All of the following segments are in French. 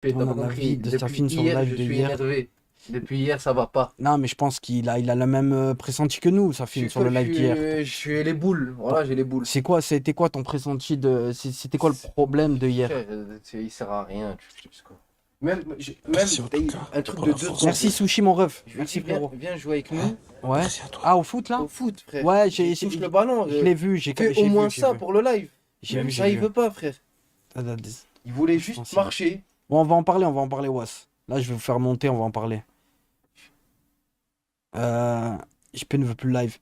T'as On pas a compris. l'avis de Depuis Safin sur le hier, je live de suis hier. énervé. Depuis hier, ça va pas. Non, mais je pense qu'il a le même pressenti que nous, Je Safin, suis, sur le live d'hier. je suis les boules. Ton- Voilà, j'ai les boules. C'était quoi ton pressenti de. C'était quoi le problème de hier? Frère, il sert à rien. Tu sais quoi. Même, Merci en tout cas un truc pour de la 2 secondes. Merci Sushi, mon ref. Je lui Merci dis, viens, frérot. viens jouer avec nous Ouais. Merci à toi. Ah, au foot là? au foot, frère. Ouais, Il touche le ballon. je l'ai vu, Que au j'ai moins vu, j'ai ça vu. pour le live. J'ai Même vu, ça, j'ai il vu. veut pas, frère. Il voulait juste Franchement, marcher. Bon, on va en parler, Was. Là, je vais vous faire monter, on va en parler. Euh, JP ne veut plus le live.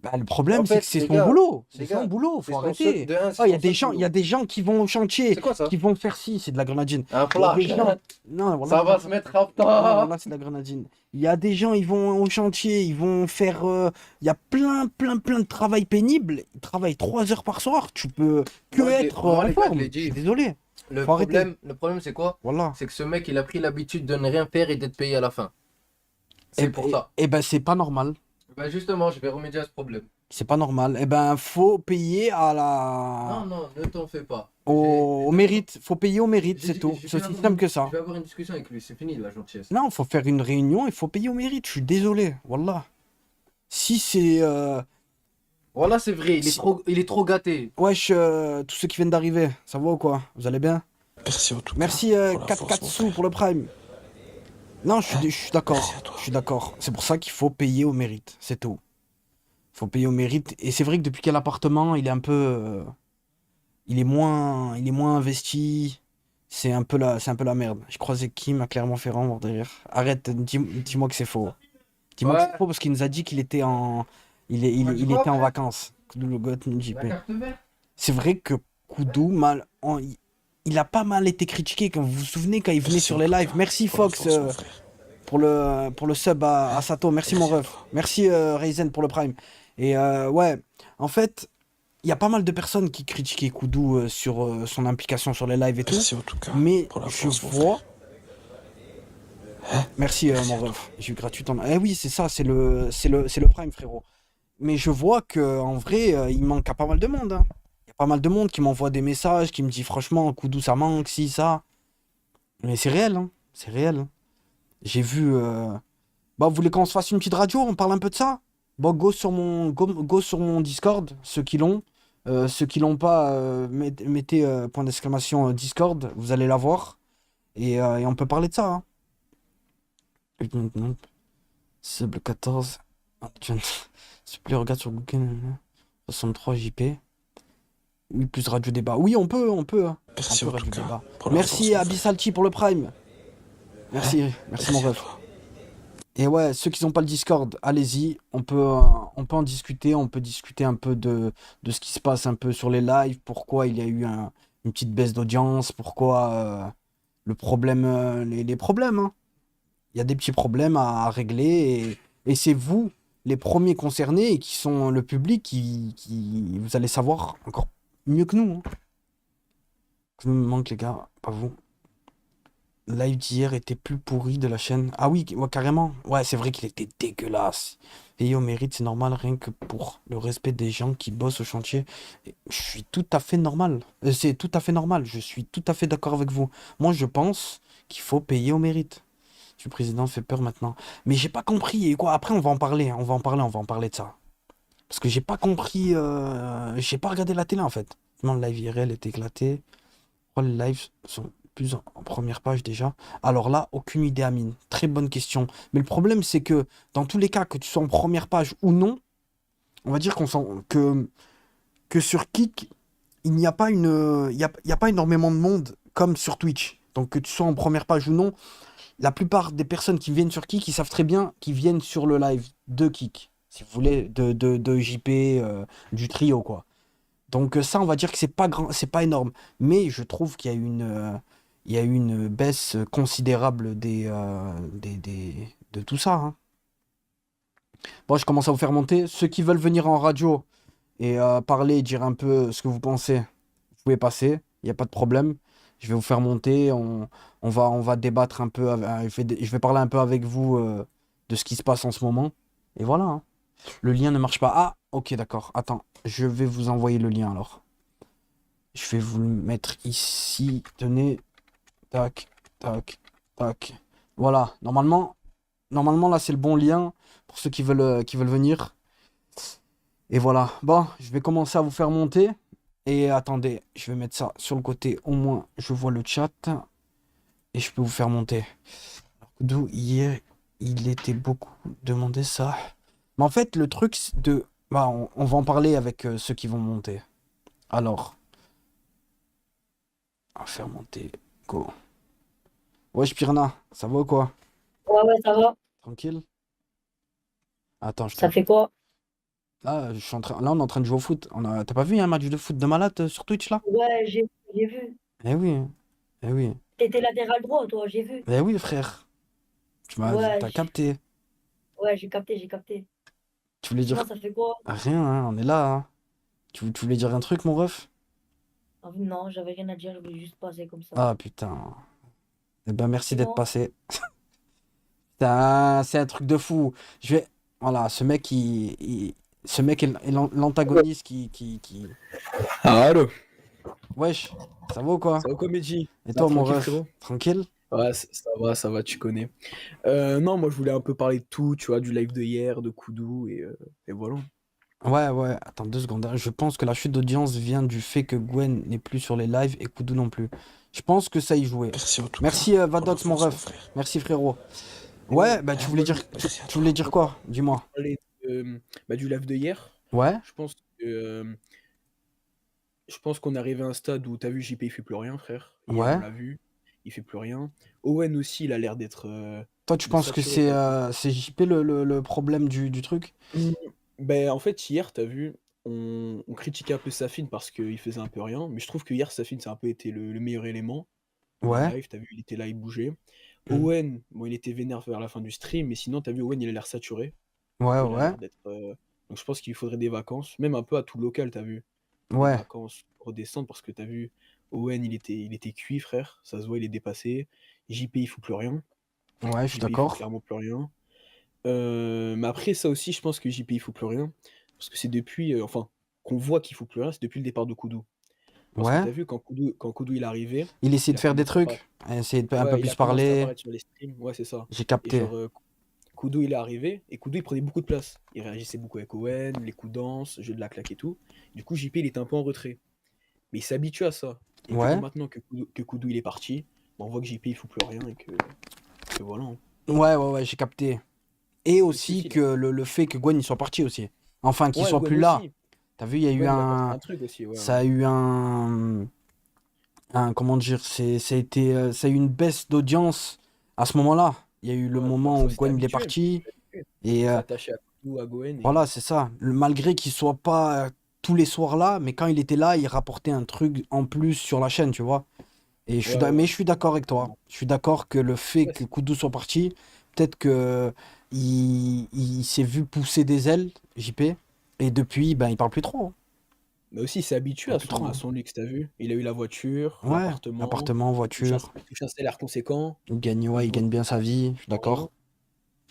Bah, le problème, En c'est que fait, c'est les son gars, boulot. C'est les son gars, boulot, c'est faut son seul- arrêter. de un, c'est Ah, il y a son des seul gens, il y a boulot. des gens qui vont au chantier, C'est quoi ça? qui vont faire ci, c'est de la grenadine. Un Il y a des flash. gens. Non, voilà, Ça va se mettre à non, temps. là, c'est de la grenadine. Il y a des gens, ils vont au chantier, ils vont faire. Il y a plein de travail pénible. Ils travaillent 3 heures par soir. Tu peux que être Moi, en les gars, je forme. l'ai Je suis dit. désolé. Faut arrêter. Le problème, c'est quoi? Voilà. C'est que ce mec, il a pris l'habitude de ne rien faire et d'être payé à la fin. Et, C'est pour ça. et ben, c'est pas normal. Ben justement, je vais remédier à ce problème. C'est pas normal. Et ben, faut payer à Non, la. non, ne t'en fais pas. Au mérite. Faut payer au mérite, J'ai- c'est tout. j'ai C'est fait aussi avoir simple une- que ça. Je vais avoir une discussion avec lui, c'est fini la gentillesse. Non, faut faire une réunion, il faut payer au mérite. Je suis désolé. Wallah. Si c'est. Voilà, c'est vrai, il est trop gâté. Wesh, tous ceux qui viennent d'arriver, ça va ou quoi? Vous allez bien? Merci en tout cas Merci pour la 4 force, 4 mon sous frère. pour le prime. Non, je suis d'accord. Merci à toi. Je suis d'accord. C'est pour ça qu'il faut payer au mérite. C'est tout. Faut payer au mérite. Et c'est vrai que depuis qu'il y a l'appartement, il est un peu. Il est moins investi. C'est un peu la merde. J'ai croisé Kim à Clermont-Ferrand, bord derrière. Arrête, dis-moi que c'est faux. Dis-moi que Ouais. c'est faux parce qu'il nous a dit qu'il était en. m'as dit Il quoi, était en frère vacances. Koudou le goth, JP. La carte verte? C'est vrai que Koudou, il a pas mal été critiqué, quand vous vous souvenez, quand il venait Merci sur en les tout lives. cas Merci pour la Fox force, mon frère. pour le sub à Sato. Merci mon Merci à ref. toi. Merci Ryzen pour le prime. Et ouais, en fait, il y a pas mal de personnes qui critiquaient Koudou sur son implication sur les lives et tout. Merci en tout cas Mais pour la je force, mon vois. frère. Merci Merci mon à toi. ref. J'ai eu gratuit en. Eh oui, c'est ça, c'est le prime, frérot. Mais je vois que en vrai, il manque à pas mal de monde, hein. Il y a pas mal de monde qui m'envoie des messages, qui me dit franchement, Koudou, ça manque, si, ça. Mais c'est réel, hein. C'est réel, hein. J'ai vu. Bah, vous voulez qu'on se fasse une petite radio? On parle un peu de ça? Bon, go sur mon Discord, ceux qui l'ont. Ceux qui l'ont pas, mettez point d'exclamation Discord, vous allez la voir. Et on peut parler de ça, hein. Sub 14. Ah, s'il te plaît, regarde sur Google. 63 JP. Oui, plus radio débat. Oui, on peut, hein. Merci Un en peu tout radio cas débat. pour la Merci force, mon frère. Abyssalti pour le prime. Merci mon Merci à ref. toi. Et ouais, ceux qui n'ont pas le Discord, allez-y, on peut en discuter, on peut discuter un peu de ce qui se passe un peu sur les lives, pourquoi il y a eu une petite baisse d'audience, pourquoi le problème, les problèmes, hein. Il y a des petits problèmes à régler et c'est vous, les premiers concernés et qui sont le public, vous allez savoir encore mieux que nous, hein. Je me manque les gars, pas vous. Live d'hier était plus pourri de la chaîne. Ah oui, ouais, carrément. Ouais, c'est vrai qu'il était dégueulasse. Et au mérite, c'est normal, rien que pour le respect des gens qui bossent au chantier. Et je suis tout à fait normal. C'est tout à fait normal. Je suis tout à fait d'accord avec vous. Moi, je pense qu'il faut payer au mérite. Le président fait peur maintenant. Mais j'ai pas compris. Et quoi, après, on va en parler. On va en parler. On va en parler de ça. Parce que j'ai pas compris. J'ai pas regardé la télé en fait. Non, le live IRL est éclaté. Oh, les lives sont plus en première page déjà. Alors là, aucune idée, Amine. Très bonne question. Mais le problème, c'est que dans tous les cas, que tu sois en première page ou non, on va dire que sur Kick, il n'y a pas il y a pas énormément de monde comme sur Twitch. Donc que tu sois en première page ou non, la plupart des personnes qui viennent sur Kick, ils savent très bien qu'ils viennent sur le live de Kick. Si vous voulez, de JP, du trio, quoi. Donc ça, on va dire que c'est pas grand, c'est pas énorme. Mais je trouve qu'il y a il y a eu une baisse considérable de tout ça, hein. Bon, je commence à vous faire monter. Ceux qui veulent venir en radio et parler, dire un peu ce que vous pensez, vous pouvez passer. Il n'y a pas de problème. Je vais vous faire monter. On va débattre un peu. Je vais parler un peu avec vous de ce qui se passe en ce moment. Et voilà, hein. Le lien ne marche pas. Ah, ok, d'accord. Attends, je vais vous envoyer le lien alors. Je vais vous le mettre ici. Tenez. Tac. Tac, tac. Voilà, normalement là c'est le bon lien pour ceux qui veulent venir. Et voilà. Bon, je vais commencer à vous faire monter. Et attendez, je vais mettre ça sur le côté. Au moins, je vois le chat. Et je peux vous faire monter. D'où hier, il était beaucoup demandé ça. Mais en fait, le truc de... Bah, on va en parler avec ceux qui vont monter. Alors, on va faire monter. Go. Wesh, Pirna, ça va ou quoi? Ouais, ouais, ça va. Tranquille? Attends, je te... Ça fait quoi? Là, je suis en train... Là, on est en train de jouer au foot. T'as pas vu un match de foot de malade sur Twitch, là? Ouais, j'ai vu. Eh oui, eh oui. T'étais latéral droit, toi, j'ai vu. Eh oui, frère. Ouais, T'as capté. ouais, j'ai capté, j'ai capté. Tu voulais Sinon, dire... ça fait quoi? Rien, hein, on est là, hein. Tu voulais dire un truc, mon ref? Ah, non, j'avais rien à dire, je voulais juste passer comme ça. Ah, putain. Eh ben, merci d'être Sinon, passé. C'est un truc de fou. Je vais... Voilà, ce mec est l'antagoniste qui... Ah, allô, Wesh, ça va ou quoi? ça va quoi, Medji? Et Ça va toi, mon tranquille, ref? frérot? Tranquille? Ouais, ça va, tu connais. Non, moi je voulais un peu parler de tout, tu vois, du live de hier, de Koudou, et voilà. Ouais, ouais, attends 2 secondes, hein. Je pense que la chute d'audience vient du fait que Gwen n'est plus sur les lives et Kudu non plus. Je pense que ça y jouait. Merci en tout cas Merci pour Vadox, mon l'info, mon ref. frère. Merci, frérot. Et ouais, Ouais, bah tu voulais moi, dire, merci à tu toi. voulais dire quoi? Dis-moi. Parler du live de hier, Ouais, je pense que je pense qu'on est arrivé à un stade où t'as vu JP il fait plus rien, frère. Hier on ouais. l'a vu, il fait plus rien. Owen aussi, il a l'air Toi, tu d'être penses que saturé, t'as vu. c'est JP le problème du truc? Mmh, ben, en fait, hier, t'as vu, on critiquait un peu Safin parce qu'il faisait un peu rien, mais je trouve que hier, Safin, ça a un peu été le meilleur élément dans le Ouais. live. T'as vu, il était là, il bougeait. Hmm. Owen, bon, il était vénère vers la fin du stream, mais sinon, t'as vu, Owen, il a l'air saturé. Ouais, Il a ouais. l'air d'être. Donc, je pense qu'il faudrait des vacances, même un peu à tout local, t'as vu. Des Ouais. vacances, redescendre, parce que t'as vu, Owen, il était cuit, frère. Ça se voit, il est dépassé. JP, il fout plus rien. Ouais, je suis JP, il fout d'accord. clairement plus rien. Mais après, ça aussi, je pense que JP, il fout plus rien. Parce que c'est depuis, enfin, qu'on voit qu'il fout plus rien, c'est depuis le départ de Koudou. Parce que Ouais. tu as vu, quand Koudou il est arrivé, Il essaie il de a faire des commencé à apparaître. trucs. Essayer de un peu Ouais, il a plus commencé à parler. apparaître sur les streams, ouais, c'est ça. J'ai Et capté. genre, Koudou il est arrivé, et Koudou il prenait beaucoup de place. Il réagissait beaucoup avec Owen, les coups danse, jeu de la claque et tout. Du coup, JP il était un peu en retrait. Mais il s'habitue à ça. Et du coup, Ouais. maintenant que Koudou il est parti, bah, on voit que JP il fout plus rien et que voilà, hein. Ouais, ouais, ouais, j'ai capté. Et Parce que aussi si, que le fait que Gwen il soit parti aussi. Enfin, qu'il ouais, soit Gwen plus là. aussi. T'as vu, il y a eu Gwen il apporte un. un truc aussi, ouais, Ça ouais. a eu un. Comment dire? Ça a eu une baisse d'audience à ce moment-là. Il y a eu le Ouais, moment parce où que c'était Gwen il est habitué. parti. Habitué. Et Il s'est attaché à Koudou, à Goen voilà, et c'est ça. Malgré qu'il soit pas tous les soirs là, mais quand il était là, il rapportait un truc en plus sur la chaîne, tu vois. Et ouais, mais ouais. je suis d'accord avec toi. Je suis d'accord que le fait Ouais, que Kudu soit parti, peut-être que il s'est vu pousser des ailes, JP, et depuis, ben, il parle plus trop, hein. mais aussi, il s'est Il habitué parle à plus son, trop, à hein. son luxe, t'as vu? Il a eu la voiture, Ouais, l'appartement, appartement, touche un, voiture, touche un salaire conséquent, il gagne, ouais, il niveau gagne bien sa vie, je suis rien. d'accord.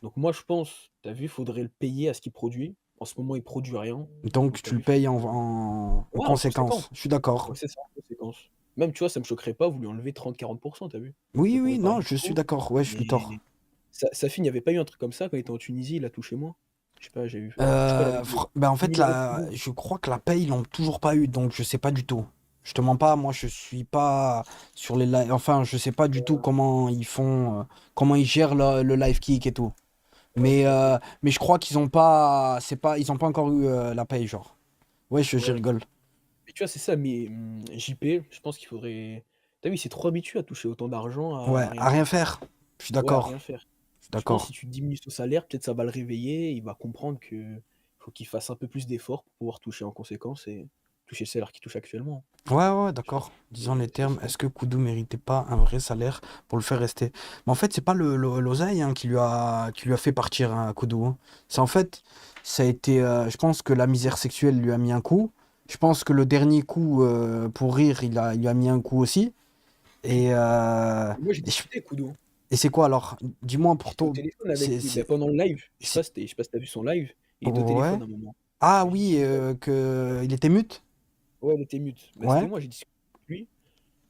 Donc moi, je pense, t'as vu, faudrait le payer à ce qu'il produit. En ce moment, il produit rien. Donc Donc t'as tu le vu, payes en ouais, en conséquence. conséquence. Je suis d'accord. Ouais, c'est ça, en conséquence. Même, tu vois, ça me choquerait pas, vous lui enlevez 30-40%, t'as vu? Oui, Ça pourrait oui, paraître non, je suis beaucoup, d'accord. Ouais, je suis tort. mais Safin, il n'y avait pas eu un truc comme ça quand il était en Tunisie, il a touché moins. Je sais pas, j'ai vu. Je sais pas, il avait Ben en 10 fait, 000 euros de plus. je crois que la paye, ils l'ont toujours pas eu, donc je sais pas du tout. Je te mens pas, moi je suis pas sur les lives. Enfin, je sais pas du tout Ouais, comment ils font, comment ils gèrent le live kick et tout. ouais, j'ai capté. Mais je crois qu'ils ont pas, c'est pas, ils ont pas encore eu la paye, genre. Ouais, j'y Ouais. rigole. Mais tu vois, c'est ça, mais JP, je pense qu'il faudrait. T'as vu, il s'est trop habitué à toucher autant d'argent Ouais, à rien à rien faire. faire. Je suis Ouais, à d'accord. rien faire. Je suis Je pense que d'accord. si tu diminues son salaire, peut-être ça va le réveiller, il va comprendre que faut qu'il fasse un peu plus d'efforts pour pouvoir toucher en conséquence et toucher le salaire qu'il touche actuellement. Ouais, ouais, Je pense d'accord. que Disons les c'est termes, ça. est-ce que Kudu méritait pas un vrai salaire pour le faire rester? Mais en fait, c'est pas l'oseille hein, qui lui a fait partir hein, Kudu, hein. C'est en fait, ça a été, je pense que la misère sexuelle lui a mis un coup. Je pense que le dernier coup pour rire, il lui a mis un coup aussi. Et, Moi, j'ai et, je- discuté avec Koudou, hein. et c'est quoi alors? Dis-moi pour J'étais au toi, téléphone avec c'est, lui ben, c'est, pendant le live. c'est- Je sais pas si t'as vu son live. Il était au ouais. téléphone à un moment. Ah J'ai oui, discuté. il était mute? Ouais, il était mute. Bah, c'était Ouais. moi, j'ai discuté avec lui.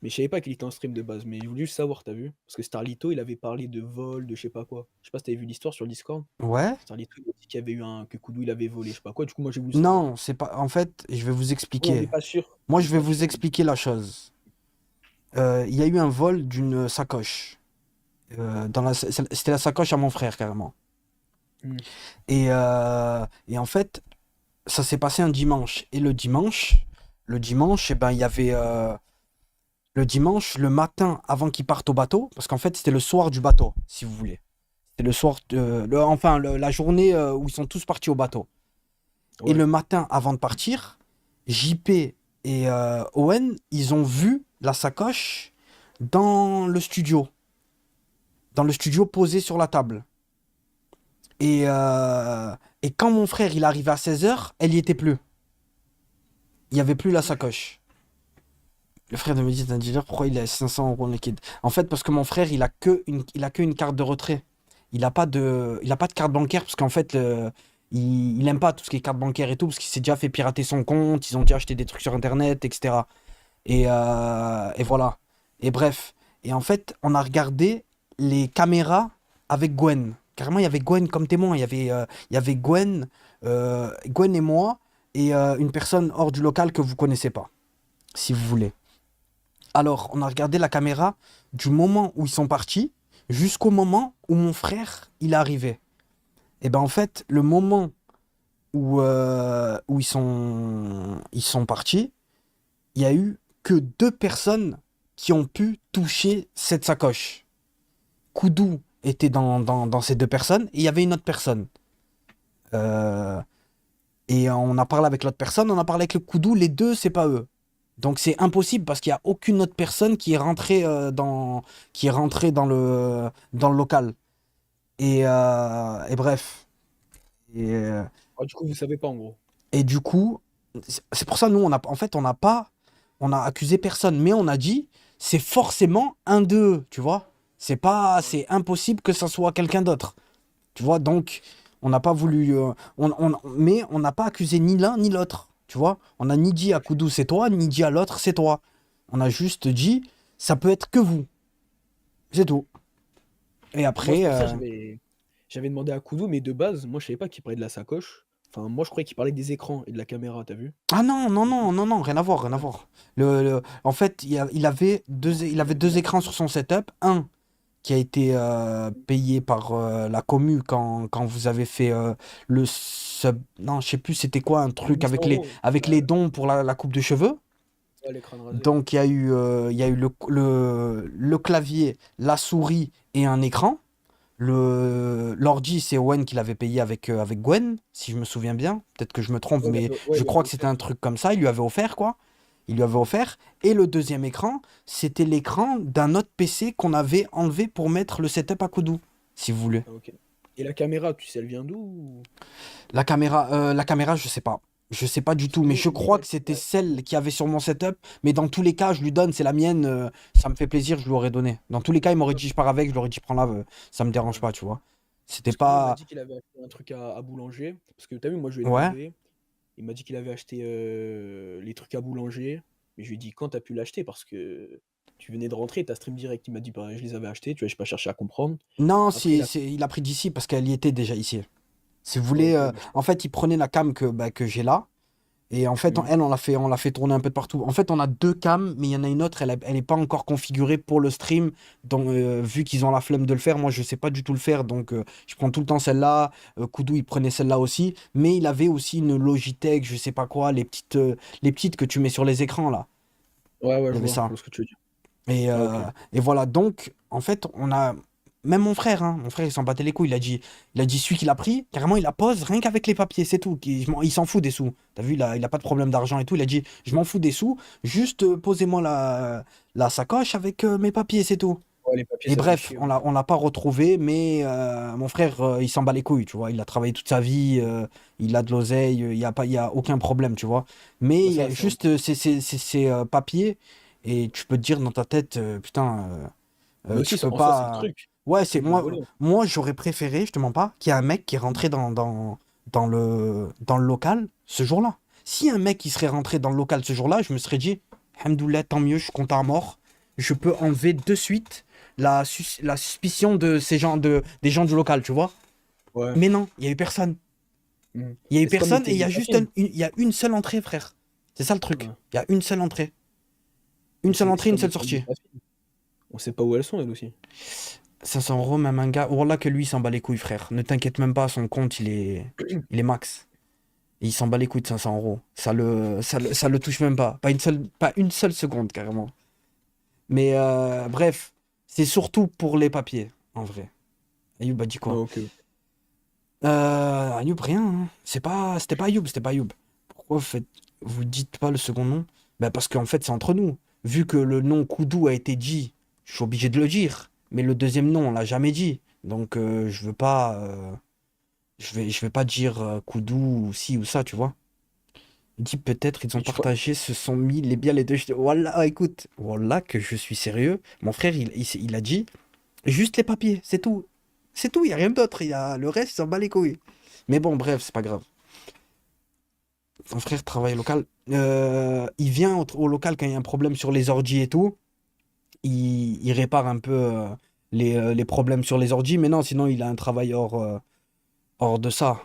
Mais je savais pas qu'il était en stream de base, mais je voulais juste savoir, t'as vu? Parce que Starlito, il avait parlé de vol, de je sais pas quoi. Je sais pas si t'avais vu l'histoire sur le Discord. Ouais? Starlito, il a dit qu'il y avait eu un... que Koudou, il avait volé, je sais pas quoi. Du coup, moi, j'ai voulu savoir. Non, c'est pas. En fait, je vais vous Oui, on n'est expliquer. pas sûr. On Moi, n'est je vais pas vous sûr. expliquer la chose. Il y a eu un vol d'une sacoche. C'était la sacoche à mon frère, carrément. Hmm. Et en fait, ça s'est passé un dimanche. Et le dimanche, eh ben, il y avait. Le dimanche, le matin, avant qu'ils partent au bateau, parce qu'en fait, c'était le soir du bateau, si vous voulez. C'était le soir. La journée où ils sont tous partis au bateau. Et Ouais. le matin, avant de partir, JP et Owen, ils ont vu la sacoche dans le studio. Dans le studio posé sur la table. Et quand mon frère il arrivait à 16h, elle y était plus. Il n'y avait plus la sacoche. Le frère de me dit, d'un dealer, pourquoi il a 500 euros en liquide? En fait, parce que mon frère, il a que une carte de retrait. Il a pas de carte bancaire parce qu'en fait, il aime pas tout ce qui est carte bancaire et tout parce qu'il s'est déjà fait pirater son compte. Ils ont déjà acheté des trucs sur Internet, etc. Et voilà. Et bref. Et en fait, on a regardé les caméras avec Gwen. Carrément, il y avait Gwen comme témoin. Il y avait Gwen et moi et une personne hors du local que vous connaissez pas, si vous voulez. Alors, on a regardé la caméra du moment où ils sont partis jusqu'au moment où mon frère, il est arrivé. Et ben en fait, le moment où ils sont partis, il y a eu que deux personnes qui ont pu toucher cette sacoche. Koudou était dans ces deux personnes et il y avait une autre personne. Euh, et on a parlé avec l'autre personne, on a parlé avec le Koudou, les deux, c'est pas eux. Donc c'est impossible parce qu'il n'y a aucune autre personne qui est rentrée dans le local. Et bref. Et, euh, Ah, du coup, vous savez pas, en gros. et du coup, c'est pour ça, nous, en fait, on a accusé personne, mais on a dit, c'est forcément un d'eux, tu vois. C'est impossible que ça soit quelqu'un d'autre, tu vois. Donc, on n'a pas voulu, mais on n'a pas accusé ni l'un ni l'autre, tu vois. On n'a ni dit à Koudou c'est toi, ni dit à l'autre c'est toi. On a juste dit, ça peut être que vous, c'est tout. Et Moi, c'est après, pour ça que j'avais demandé à Koudou, mais de base, moi, je savais pas qu'il parlait de la sacoche. Enfin, moi, je croyais qu'il parlait des écrans et de la caméra, t'as vu? ah non, non, non, non, non, rien à voir, rien à voir. En fait, il avait deux écrans sur son setup. Un qui a été payé par la commu quand vous avez fait le sub. Non, je sais plus c'était quoi, un truc 800 avec les, euros, avec les dons pour la coupe de cheveux. ouais, l'écran rasé. Donc il y a eu le clavier, la souris et un écran. L'ordi, c'est Owen qui l'avait payé avec Gwen, si je me souviens bien. Peut-être que je me trompe, Ouais, mais ouais, je il crois avait que c'était un offert. truc comme ça. Il lui avait offert, quoi. Il lui avait offert. Et le deuxième écran, c'était l'écran d'un autre PC qu'on avait enlevé pour mettre le setup à Koudou, si vous voulez. Ah, ok. Et la caméra, tu sais, elle vient d'où La caméra, je sais pas. Je sais pas du Parce que tout, mais nous, je crois ouais, que c'était ouais, celle qui avait sur mon setup. Mais dans tous les cas, je lui donne, c'est la mienne. Ça me fait plaisir, je lui aurais donné. Dans tous les cas, il m'aurait dit, je pars avec, je lui aurais dit, prends-la, ça me dérange ouais. pas, tu vois. C'était Parce que lui, il m'a pas. dit qu'il avait acheté un truc à Boulanger. Parce que t'as vu, moi, je lui ai Ouais. demandé. Il m'a dit qu'il avait acheté les trucs à Boulanger. Mais je lui ai dit, quand t'as pu l'acheter? Parce que tu venais de rentrer, t'as stream direct. Il m'a dit, bah, je les avais achetés. Tu vois, j'ai pas cherché à comprendre. Non, Après, il a pris d'ici parce qu'elle y était déjà ici. Si vous voulez, ok, bah, en fait, il prenait la cam que j'ai là. Et en fait, hmm. elle, on l'a fait tourner un peu de partout. En fait, on a deux cams, mais il y en a une autre, elle n'est pas encore configurée pour le stream. Donc, vu qu'ils ont la flemme de le faire, moi, je sais pas du tout le faire. Donc, je prends tout le temps celle-là. Koudou, il prenait celle-là aussi. Mais il avait aussi une Logitech, je sais pas quoi, les petites que tu mets sur les écrans, là. Ouais, ouais, Il y avait je ça. vois ce que tu veux dire. Et, Ah, ok. euh, et voilà, donc, en fait, on a. Même mon frère, il s'en battait les couilles. Il a dit celui qui l'a pris, carrément, il la pose rien qu'avec les papiers, c'est tout. Il s'en fout des sous. T'as vu, il a pas de problème d'argent et tout. Il a dit, je m'en fous des sous, juste posez-moi la sacoche avec mes papiers, c'est tout. Ouais, les papiers, Et ça fait bref, chier, on ouais. l'a pas retrouvé, mais mon frère, il s'en bat les couilles, tu vois. Il a travaillé toute sa vie, il a de l'oseille, il y a aucun problème, tu vois. Mais Ouais, il y a ça, c'est un juste ces papiers, et tu peux te dire dans ta tête, putain, mais tu aussi, peux en soi, c'est le pas. truc. Ouais, C'est c'est de le voler. moi j'aurais préféré, je te mens pas, qu'il y ait un mec qui est rentré dans le local ce jour-là. Si un mec qui serait rentré dans le local ce jour-là, je me serais dit, Alhamdoulilah, tant mieux, je suis content à mort. je peux enlever de suite la suspicion de ces gens, des gens du local, tu vois. Ouais. Mais non, il y a eu personne. Mm. Il y a eu Mais c'est comme personne les et il y a techniques juste machines. il y a une seule entrée, frère. C'est ça le truc. Ouais. Il y a une seule entrée. Une Mais seule c'est entrée, une comme les seule techniques sortie. machines. On sait pas où elles sont, elles aussi. 500 euros, même un gars. Wallah que lui, il s'en bat les couilles, frère. Ne t'inquiète même pas, son compte, il est max. Et il s'en bat les couilles de 500 euros. Ça le touche même pas. Pas une seule seconde, carrément. Mais bref, c'est surtout pour les papiers, en vrai. Ayoub a dit Ah, quoi? ok. Ayoub, rien, hein. C'était pas Ayoub, c'était pas Ayoub. Pourquoi vous dites pas le second nom? Bah parce qu'en fait, c'est entre nous. Vu que le nom Koudou a été dit, je suis obligé de le dire. Mais le deuxième nom, on l'a jamais dit. Donc, je veux pas, je vais pas dire Koudou ou ci ou ça, tu vois. Il dit peut-être ils ont Mais tu crois... partagé, se sont mis les biens les deux. Voilà, écoute, voilà que je suis sérieux. Mon frère, il a dit juste les papiers, c'est tout. C'est tout, il y a rien d'autre. Il y a le reste, il s'en bat les couilles. Mais bon, bref, c'est pas grave. Mon frère travaille au local. Il vient au local quand il y a un problème sur les ordis et tout. Il répare un peu les problèmes sur les ordis, mais non, sinon il a un travail hors de ça.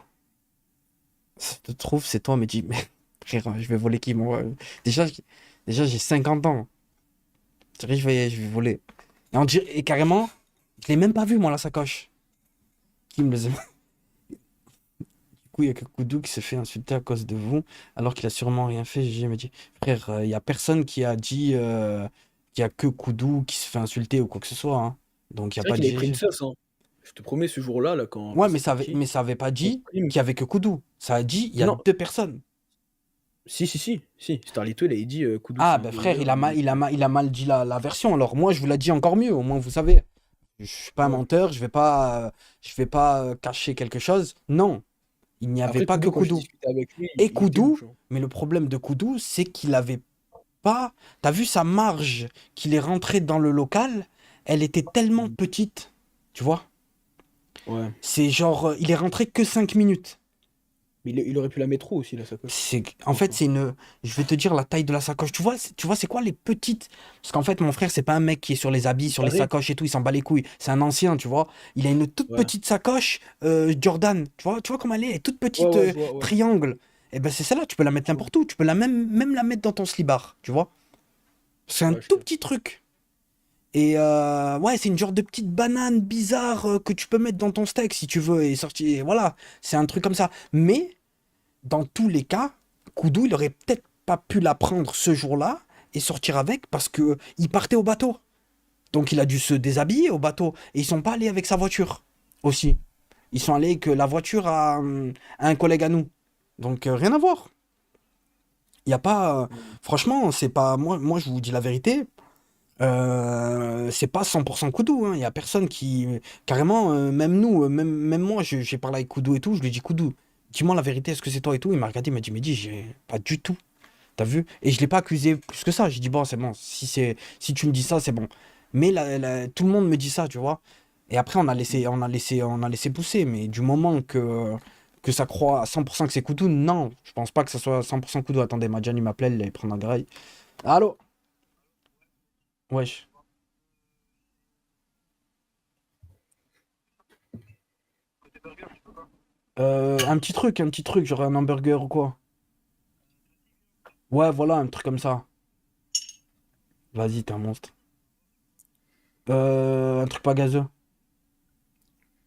Ça te trouve, c'est toi, mais dis, mais frère, je vais voler qui, moi? Déjà, déjà j'ai 50 ans. C'est vrai, je vais voler. Et carrément, je l'ai même pas vu, moi, la sacoche. Qui me les a- Du coup, il y a que Koudou qui s'est fait insulter à cause de vous, alors qu'il a sûrement rien fait. J'ai me dit, frère, il y a personne qui a dit qu'il y a que Koudou qui se fait insulter ou quoi que ce soit, hein. Donc, il n'y a C'est vrai pas de qu'il avait pris une GG. sauce, hein. Je te promets, ce jour-là, là, quand Ouais, c'est parti, mais ça avait pas on dit prime. qu'il y avait que Koudou. Ça a dit, il y a Non, deux personnes. si. Starlito, il avait dit Koudou, Ah, c'est un ben frère, voleur. Lui. il a mal dit la version. Alors, moi, je vous l'ai dit encore mieux. Au moins, vous savez. Je suis pas un Ouais. menteur, je vais pas cacher quelque chose. Non, il n'y avait Après, pas que Koudou, quand j'ai Koudou. discuté avec lui, Et il était Koudou, louche, hein. mais le problème de Koudou, c'est qu'il avait pas. T'as vu sa marge qu'il est rentré dans le local? Elle était tellement Mhm. petite. Tu vois? Ouais. C'est genre, il est rentré que 5 minutes. Mais il aurait pu la mettre où aussi, la sacoche, En fait, franchement. c'est une. Je vais te dire la taille de la sacoche. Tu vois, c'est quoi les petites. Parce qu'en fait, mon frère, c'est pas un mec qui est sur les habits, sur les Carré? sacoches et tout, il s'en bat les couilles. C'est un ancien, tu vois. Il a une toute Ouais. petite sacoche Jordan. Tu vois comment elle est? Elle est toute Ouais, petite ouais, je vois, ouais. triangle. Et ben, c'est celle-là, tu peux la mettre Je vois. n'importe où. Tu peux même la mettre dans ton slibard, tu vois. C'est un Ouais, je tout capte. petit truc. Et ouais, c'est une genre de petite banane bizarre que tu peux mettre dans ton steak si tu veux et sortir. Et voilà, c'est un truc comme ça. Mais dans tous les cas, Koudou, il aurait peut-être pas pu la prendre ce jour-là et sortir avec parce que il partait au bateau. Donc il a dû se déshabiller au bateau. Et ils sont pas allés avec sa voiture aussi. Ils sont allés avec la voiture à un collègue à nous. Donc rien à voir. Il y a pas. Franchement, c'est pas. Moi, je vous dis la vérité. C'est pas 100% Koudou, hein. Il y a personne qui. Carrément, même nous, même moi, j'ai parlé avec Koudou et tout. Je lui ai dit, Koudou, dis-moi la vérité, est-ce que c'est toi et tout? Il m'a regardé, il m'a dit, mais dis, j'ai pas du tout. T'as vu? Et je l'ai pas accusé plus que ça. J'ai dit, bon, c'est bon. Si tu me dis ça, c'est bon. Mais tout le monde me dit ça, tu vois. Et après, on a laissé pousser. Mais du moment que ça croit à 100% que c'est Koudou, non. Je pense pas que ça soit 100% Koudou. Attendez, Madjan, il m'appelle, il allait prendre un graille. Allô? Wesh. Un petit truc, genre un hamburger ou quoi. Ouais, voilà, un truc comme ça. Vas-y, t'es un monstre. Un truc pas gazeux.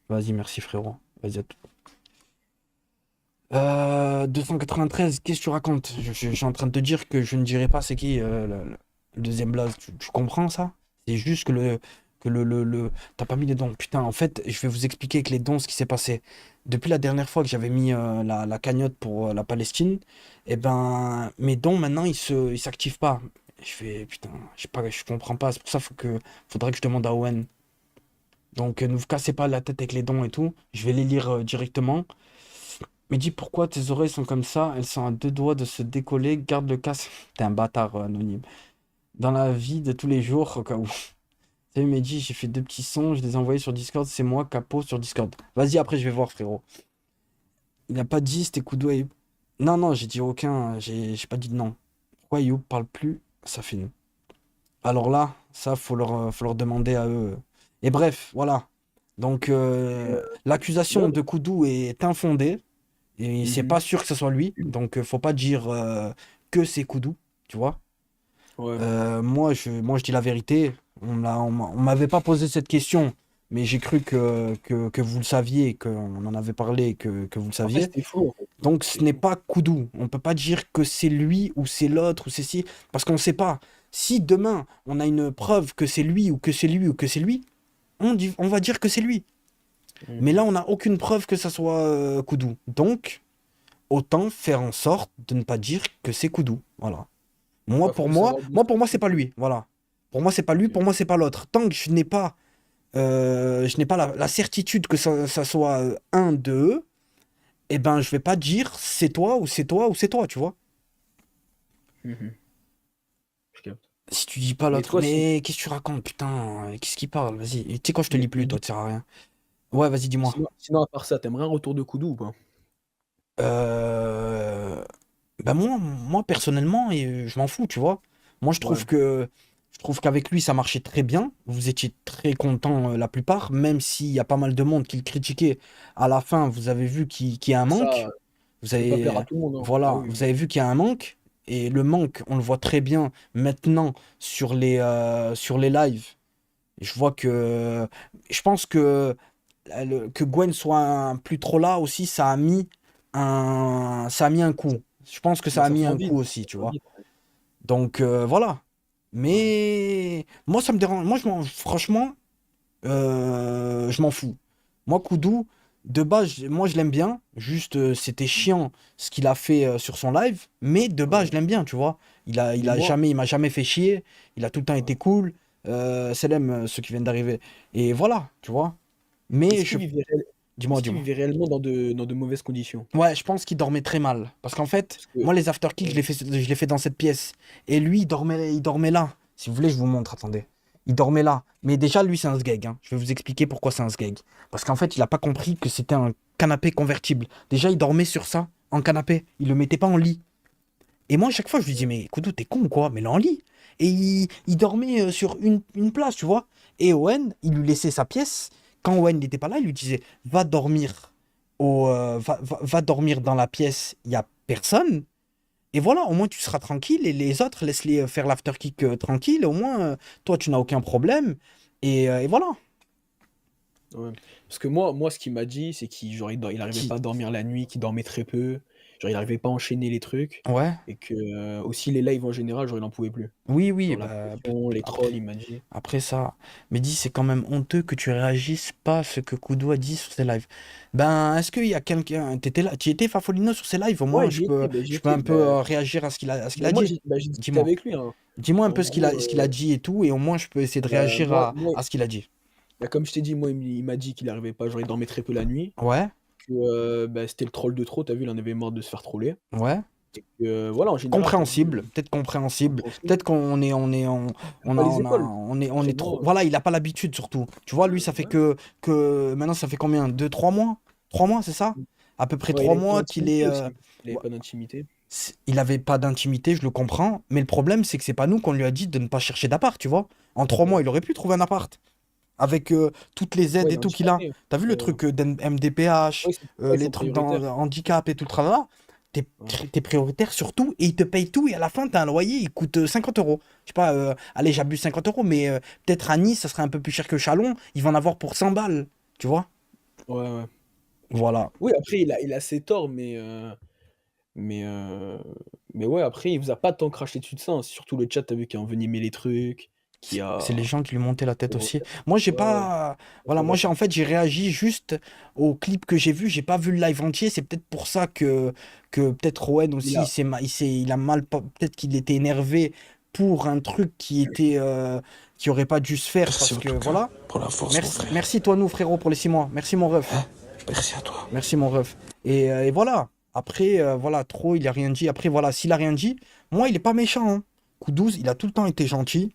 Vas-y, merci frérot. Vas-y, à tout. 293, qu'est-ce que tu racontes? Je suis en train de te dire que je ne dirai pas c'est qui le deuxième blaze. Tu comprends ça? C'est juste que t'as pas mis les dons. Putain, en fait, je vais vous expliquer avec les dons ce qui s'est passé. Depuis la dernière fois que j'avais mis la cagnotte pour la Palestine, et ben mes dons maintenant ils s'activent pas. Je fais putain, je comprends pas. C'est pour ça faudrait que je demande à Owen. Donc ne vous cassez pas la tête avec les dons et tout. Je vais les lire directement. Mais dis pourquoi tes oreilles sont comme ça? Elles sont à deux doigts de se décoller. Garde le casque. T'es un bâtard anonyme. Dans la vie de tous les jours, au cas où. Salut Mehdi, j'ai fait deux petits sons, je les ai envoyés sur Discord, c'est moi, Capo, sur Discord. Vas-y, après je vais voir, frérot. Il n'a pas dit, c'était Kudo et Ayoub. Non, non, j'ai dit aucun, j'ai pas dit de non. Pourquoi Ayoub parle plus? Ça fait nous. Alors là, ça, faut leur demander à eux. Et bref, voilà. Donc, l'accusation Ouais, de Koudou est infondée. Et c'est mhm. pas sûr que ce soit lui. Donc, faut pas dire que c'est Koudou, tu vois. Ouais. Moi, je dis la vérité. On m'avait pas posé cette question, mais j'ai cru que vous le saviez, qu'on en avait parlé, que vous le Après, saviez. c'était flou, en fait. Donc, ce C'était n'est flou. pas Koudou. On peut pas dire que c'est lui ou c'est l'autre ou c'est ci, parce qu'on ne sait pas. Si demain, on a une preuve que c'est lui ou que c'est lui ou que c'est lui, on va dire que c'est lui. Mais là, Mhm. on n'a aucune preuve que ça soit Koudou. Donc, autant faire en sorte de ne pas dire que c'est Koudou. Voilà. Ouais, faut savoir dire Pour moi, c'est pas lui. Voilà. Pour moi, c'est pas lui, que- pour moi, c'est pas l'autre. Tant que je n'ai pas la certitude que ça soit un d'eux, eh ben, je vais pas dire c'est toi ou c'est toi ou c'est toi, tu vois. Mhm. Je capte. Si tu dis pas Mais l'autre, toi, si... mais qu'est-ce que tu racontes, putain, qu'est-ce qu'il parle, vas-y. Tu sais quoi, je te lis plus, mais toi, tu sers à rien. Ouais, vas-y, dis-moi. sinon, à part ça, t'aimerais un retour de Koudou ou pas? Euh... Bah moi personnellement, je m'en fous, tu vois. Moi, Ouais. je trouve qu'avec lui, ça marchait très bien. Vous étiez très contents la plupart, même s'il y a pas mal de monde qui le critiquait. À la fin, vous avez vu qu'il y a un manque. Ça, Vous ça peut pas plaire avez, à tout le monde, hein. Ah voilà, oui, vous oui. avez vu qu'il y a un manque. Et le manque, on le voit très bien maintenant sur les lives. Je vois que, je pense que Gwen soit plus trop là aussi, ça a mis un coup. Je pense que ça Bah, a ça mis prend un vite. coup aussi, Ça tu prend vois. vite. Donc voilà. Ouais. Mais moi, ça me dérange. Franchement, je m'en fous. Moi, Koudou, de base, moi, je l'aime bien. Juste, c'était chiant ce qu'il a fait sur son live. Mais de base, Ouais. je l'aime bien, tu vois. Mais moi, Il m'a jamais fait chier. Il a tout le temps été cool. Salam, ceux qui viennent d'arriver. Et voilà, tu vois. Mais est-ce je, qu'il vivait, dis-moi, est-ce qu'il dis-moi. vivait réellement dans de mauvaises conditions? Ouais, je pense qu'il dormait très mal. Parce qu'en fait, Parce que, moi, les afterkicks, ouais. je l'ai fait dans cette pièce. Et lui, il dormait là. Si vous voulez, je vous montre, attendez. Il dormait là. Mais déjà, lui, c'est un sgeg, hein. Je vais vous expliquer pourquoi c'est un sgeg. Parce qu'en fait, il n'a pas compris que c'était un canapé convertible. Déjà, il dormait sur ça, en canapé. Il le mettait pas en lit. Et moi, à chaque fois, je lui dis, mais Koudou, t'es con ou quoi? Mais là, en lit. Et il dormait sur une place, tu vois. Et Owen, il lui laissait sa pièce. Quand Owen n'était pas là, il lui disait, va dormir va dormir dans la pièce, il y a personne. Et voilà, au moins tu seras tranquille. Et les autres, laisse-les faire l'afterkick tranquille. Au moins, toi, tu n'as aucun problème. Et voilà. Ouais. Parce que moi, ce qu'il m'a dit, c'est qu'il arrivait Qui... pas à dormir la nuit, qu'il dormait très peu. Genre, il arrivait pas à enchaîner les trucs. Ouais. Et que aussi les lives en général, genre, il en pouvait plus. Oui, oui. Genre la Bah, pression, les après, trolls, il m'a dit. après ça, Mehdi, c'est quand même honteux que tu réagisses pas à ce que Koudou a dit sur ses lives. Ben, est-ce qu'il y a quelqu'un. T'étais là, tu étais Fafolino sur ses lives, au moins Ouais, j'y étais, bah, j'y je peux étais. un peu réagir à ce qu'il a Moi, dit. j'ai discuté Dis-moi. avec lui, hein. Dis-moi un En peu gros, ce qu'il a dit et tout, et au moins je peux essayer de réagir à ce qu'il a dit. comme je t'ai dit, moi, il m'a dit qu'il arrivait pas, genre, il dormait très peu la nuit. Ouais, Que bah, c'était le troll de trop, t'as vu, il en avait marre de se faire troller. ouais. Et que voilà, en général, t'as vu, Compréhensible, peut-être compréhensible. compréhensible. Peut-être Il a pas les épaules. on est trop. Actuellement, Voilà, il n'a pas l'habitude surtout. Tu vois, lui, ça fait ouais. que maintenant, ça fait combien? 2, 3 mois? 3 mois, c'est ça? À peu près Ouais, il trois avait pas mois qu'il est. d'intimité aussi. Il avait Ouais, pas d'intimité. il avait pas d'intimité, je le comprends. Mais le problème, c'est que c'est pas nous qu'on lui a dit de ne pas chercher d'appart, tu vois. En 3 mois, Ouais. il aurait pu trouver un appart. Avec toutes les aides Ouais, et il est tout qu'il a. handicapé. T'as vu le Ouais, truc MDPH, ouais, ils les sont trucs dans prioritaires. handicap et tout le tralala. Ouais. T'es prioritaire surtout et ils te payent tout et à la fin t'as un loyer, il coûte 50 euros. Je sais pas, allez j'abuse 50 euros, mais peut-être à Nice ça serait un peu plus cher que Chalon, il va en avoir pour 100 balles, tu vois? Ouais, ouais. Voilà. Oui, après, il a ses torts, mais, euh, mais ouais, après, il vous a pas tant craché dessus de ça, hein. C'est surtout le chat, t'as vu, qui a envenimé les trucs, qui C'est les a. gens qui lui montaient la tête Ouais, aussi. Moi j'ai ouais. pas. Voilà, Ça moi va j'ai pas. en fait j'ai réagi juste au clip que j'ai vu, j'ai pas vu le live entier, c'est peut-être pour ça que peut-être Rowan Il aussi a. il a mal peut-être qu'il était énervé pour un truc qui aurait pas dû se faire Merci parce en que tout cas voilà. pour la force, mon frère. Merci toi nous frérot pour les 6 mois. Merci mon ref. Merci à toi. Merci mon ref. Et voilà. Après voilà, trop il a rien dit. Après voilà, s'il a rien dit, moi il est pas méchant hein. Coup 12, il a tout le temps été gentil.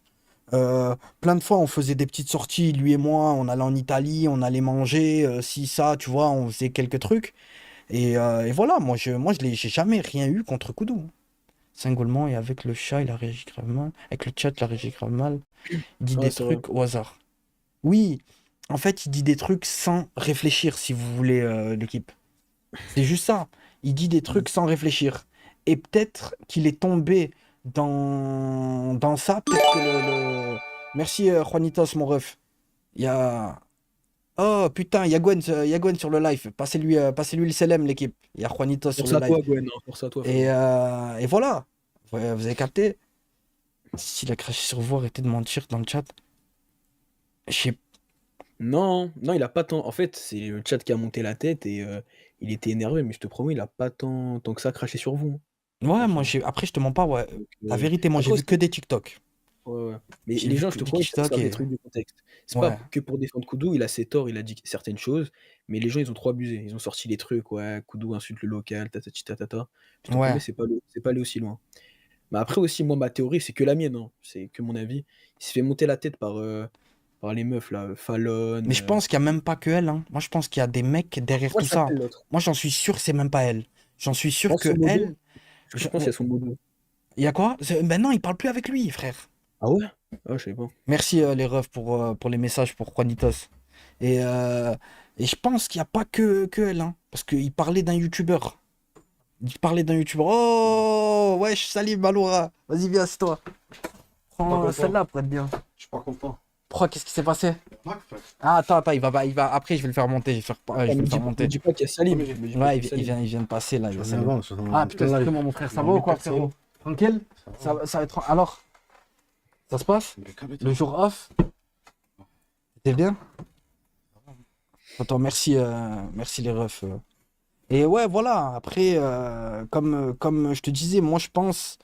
Plein de fois, on faisait des petites sorties, lui et moi, on allait en Italie, on allait manger, si, ça, tu vois, on faisait quelques trucs. Et voilà, j'ai jamais rien eu contre Koudou. singulièrement, et avec le chat, il a réagi grave mal. Avec le chat, il a réagi grave mal. Il dit Ouais, des c'est vrai. trucs au hasard. Oui, en fait, il dit des trucs sans réfléchir, si vous voulez, l'équipe. C'est juste ça. Il dit des trucs sans réfléchir. Et peut-être qu'il est tombé dans ça. Peut-être que Merci, Juanitos, mon ref. Il y a... Oh, putain, il y a Gwen sur le live. Passez-lui le CLM, l'équipe. Il y a Juanitos sur Force le à live. toi, Gwen. Hein, force à toi, frérot. Et voilà. Ouais, vous avez capté? S'il a craché sur vous, arrêtez de mentir dans le chat. Je sais Non, non, il a pas tant. En fait, c'est le chat qui a monté la tête et il était énervé, mais je te promets, il a pas tant que ça craché sur vous. Ouais, moi, Franchement. après, je te mens pas, ouais. Donc, La vérité, moi, j'ai après vu que des TikTok. ouais, ouais. Mais J'ai les vu gens, que je te du promets, TikTok savent des et... trucs du contexte. C'est Ouais. pas que pour défendre Koudou, il a ses torts, il a dit certaines choses, mais les gens, ils ont trop abusé. Ils ont sorti les trucs, ouais, Koudou insulte le local, tatati tatata. Je te promets, Ouais. c'est pas allé aussi loin. Mais après aussi, moi, ma théorie, c'est que la mienne, hein. C'est que mon avis. Il se fait monter la tête par les meufs, là, Fallon. Mais je pense qu'il y a même pas que elle, hein. Moi, je pense qu'il y a des mecs derrière Comment tout elle ça. s'appelle l'autre? Moi, j'en suis sûr que c'est même pas elle. J'en suis Je sûr pense que son modo. elle... Est-ce que je pense qu'il y a son modo? Il y a quoi? Ben non, il parle plus avec lui, frère. Ah ouais? Ah, je sais pas. Merci, les refs, pour les messages pour Juanitos. Et, euh, et je pense qu'il n'y a pas que elle, hein. Parce qu'il parlait d'un youtubeur. Il parlait d'un youtubeur. Oh, wesh, salut, Maloura. Vas-y, viens, c'est toi. Prends content. celle-là pour être bien. Je suis pas content. Pourquoi? Qu'est-ce qui s'est passé? Mac, frère. Ah, attends, il va. Après, je vais le faire monter. Je vais, je vais me le dis, faire me monter. dis pas qu'il y a Salim. Ouais, mais Me dis pas Ouais, qu'il y a Salim. il vient de passer là. Il va Je saluer. reviens avant, je suis Ah putain, excuse-moi mon frère, ça va ou quoi frérot? Tranquille? Ça va être... Alors? Ça se passe? Le jour off? C'était bien? Attends, merci les refs. Et ouais, voilà, après, comme je te disais, moi je pense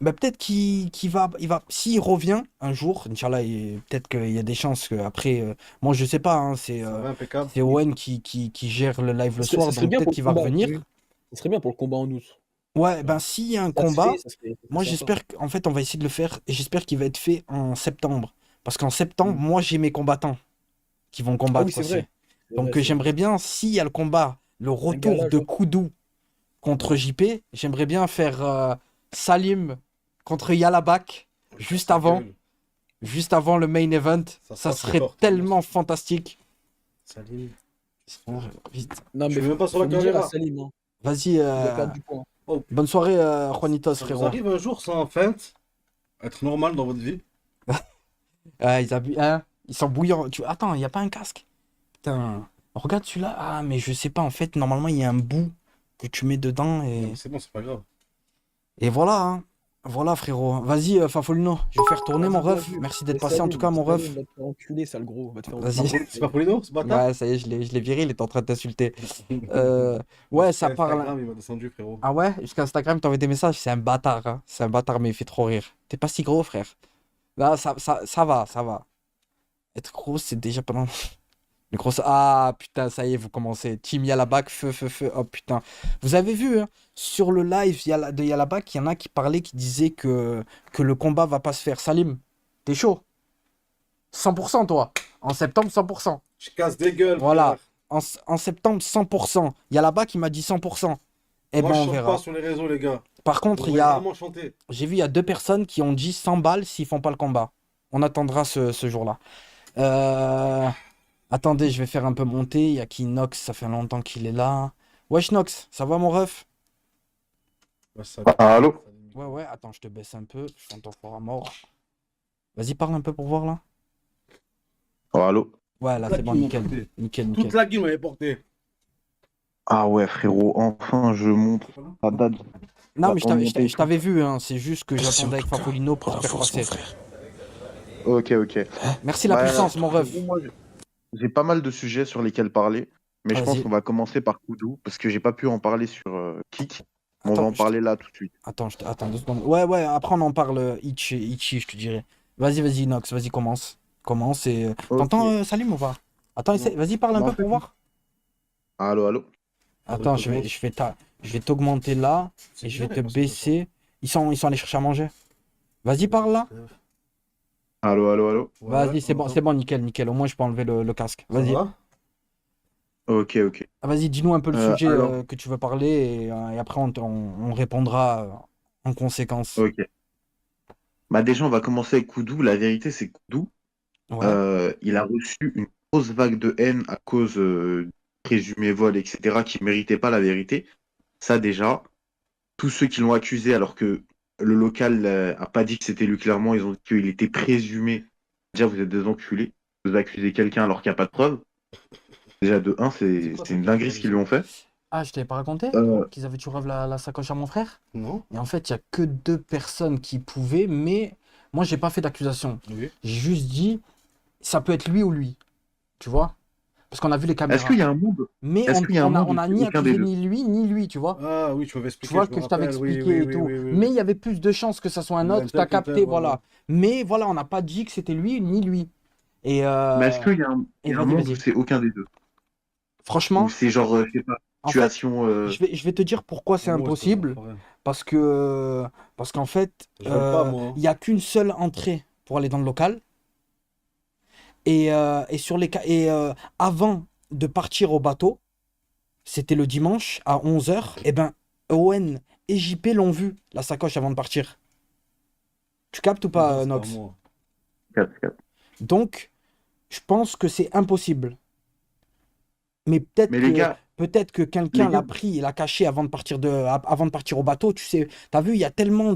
peut-être qu'il va... S'il revient un jour, Inch'Allah, et peut-être qu'il y a des chances qu'après... moi je sais pas, hein, c'est impeccable. Owen qui gère le live le Ça soir, serait donc bien peut-être pour le qu'il va combat. revenir. Ça serait bien pour le combat en août. Ouais, ben s'il y a un Ça se combat, fait, ça serait moi sympa. j'espère qu'en fait on va essayer de le faire et j'espère qu'il va être fait en septembre. Parce qu'en septembre, Mm. moi j'ai mes combattants qui vont Ah combattre oui, c'est aussi. vrai. C'est Donc vrai, c'est j'aimerais bien, s'il y a le combat, le retour gala, de genre. Koudou contre JP, j'aimerais bien faire Salim contre Yalabak juste avant le main event. Ça Ça sera serait fort, tellement fantastique. Salut. Vite. Non, Je mais suis même pas sur faut la le dire à caméra. Salim. Hein. Vas-y, Il doit perdre du poids. bonne soirée, Juanitos, Ça vous frérot. arrive un jour sans feinte, être normal dans votre vie? Ils sont bouillants. Attends, il n'y a pas un casque? Putain. Regarde celui-là. Ah, mais je sais pas. En fait, normalement, il y a un bout que tu mets dedans Non, et, mais c'est bon, c'est pas grave. et voilà. Hein. Voilà, frérot. Vas-y, Fafolino. Je vais faire tourner mon ref. Merci d'être passé en tout cas, mon ref. Va te faire enculer, sale gros. Va te faire Vas-y. enculer. C'est pas Polino, ce bâtard? Ouais, ça y est, je l'ai viré. Il est en train de t'insulter. Ouais, ça parle. Instagram, il m'a descendu, frérot. Ah ouais? Jusqu'à Instagram, t'envoies des messages. C'est un bâtard. Hein. C'est un bâtard, mais il fait trop rire. T'es pas si gros, frère. Là, ça va, ça va. Être gros, c'est déjà pas mal. Le gros... Ah putain, ça y est, vous commencez. Team Yalabak, feu. Oh putain. Vous avez vu, hein, sur le live de Yalabak, il y en a qui parlaient, qui disaient que le combat va pas se faire. Salim, t'es chaud? 100% toi. En septembre, 100%. Je casse des gueules, Voilà. frère. En septembre, 100%. Yalabak, il m'a dit 100%. Eh Moi, ben, je on chante verra. pas sur les réseaux, les gars. Par contre, Vous il y a... vraiment chanter. J'ai vu, il y a 2 personnes qui ont dit 100 balles s'ils font pas le combat. On attendra ce jour-là. Attendez, je vais faire un peu monter. Il y a qui Nox, ça fait longtemps qu'il est là. Wesh Nox, ça va mon ref? Ouais, ça... Allô? Ouais, attends, je te baisse un peu. Je t'entends fort à mort. Vas-y, parle un peu pour voir là. Oh, allô? Ouais, là c'est bon, nickel. Nickel. Toute la gueule m'avait porté. Ah ouais, frérot, enfin je montre la date. Non, mais on je t'avais vu, hein. C'est juste que Merci j'attendais en avec tout cas Fafolino pour pour te la faire force, passer. mon frère. Ok. Merci la Bah, puissance, mon ref. moi, j'ai pas mal de sujets sur lesquels parler, mais je pense Vas-y. qu'on va commencer par Koudou, parce que j'ai pas pu en parler sur Kik. On va Attends, en parler là tout de suite. Attends, attends 2 secondes. Ouais, après on en parle Ichi, je te dirais. Vas-y, Nox, vas-y, commence. Commence et... Ok. T'entends Salim ou pas? Attends, vas-y, parle un Non, peu en fait, pour voir. Allô? Attends, je vais t'augmenter là et je vais te baisser. Ils sont allés chercher à manger. Vas-y, parle là. Allô? Vas-y, c'est bon, nickel. Au moins, je peux enlever le casque. Vas-y. Ok. Ah, vas-y, dis-nous un peu le sujet alors- que tu veux parler et après, on répondra en conséquence. Ok. Bah déjà, on va commencer avec Koudou. La vérité, c'est que Koudou, Ouais. il a reçu une grosse vague de haine à cause du présumé vol, etc., qui méritait pas la vérité. Ça, déjà, tous ceux qui l'ont accusé, alors que le local a pas dit que c'était lui clairement, ils ont dit qu'il était présumé. Déjà, vous êtes des enculés. Vous accusez quelqu'un alors qu'il n'y a pas de preuve. Déjà, de un, C'est c'est quoi c'est ta une question dinguerie ce qu'ils lui déjà? ont fait. Ah, je t'avais pas raconté Euh, qu'ils avaient tué la sacoche à mon frère? Non? Et en fait, il y a que deux personnes qui pouvaient, mais moi, j'ai pas fait d'accusation. Oui. J'ai juste dit, ça peut être lui ou lui, tu vois? Parce qu'on a vu les est-ce caméras. qu'il y a un monde, Mais est-ce qu'il y a un on monde où a c'est ni aucun des accusé deux? ni lui, tu vois? Ah oui, tu m'avais Tu expliqué, vois je me que je t'avais rappelle. Oui, expliqué oui, et oui, tout. oui, oui, Mais oui. il y avait plus de chances que ça soit un Ouais, autre, t'as Exact, capté, exact, ouais, ouais. voilà. Mais voilà, on n'a pas dit que c'était lui ni lui. Et, Mais est-ce qu'il y a il et y a un vas-y, monde où vas-y. c'est aucun des deux? Où Franchement, c'est genre, je sais pas, en fait, situation. je vais te dire pourquoi c'est Pour moi, c'est pas impossible. pareil. Parce que, parce qu'en fait, Je vole pas, moi. il n'y a qu'une seule entrée pour aller dans le local. Et sur les, avant de partir au bateau, c'était le dimanche à 11 h. Et ben, Owen et JP l'ont vu, la sacoche, avant de partir. Tu captes ou Non, pas, c'est pas Nox? moi. Donc, je pense que c'est impossible. Mais Mais les gars, peut-être que les quelqu'un gars, l'a pris et l'a caché avant de partir au bateau. Tu sais, t'as vu, il y a tellement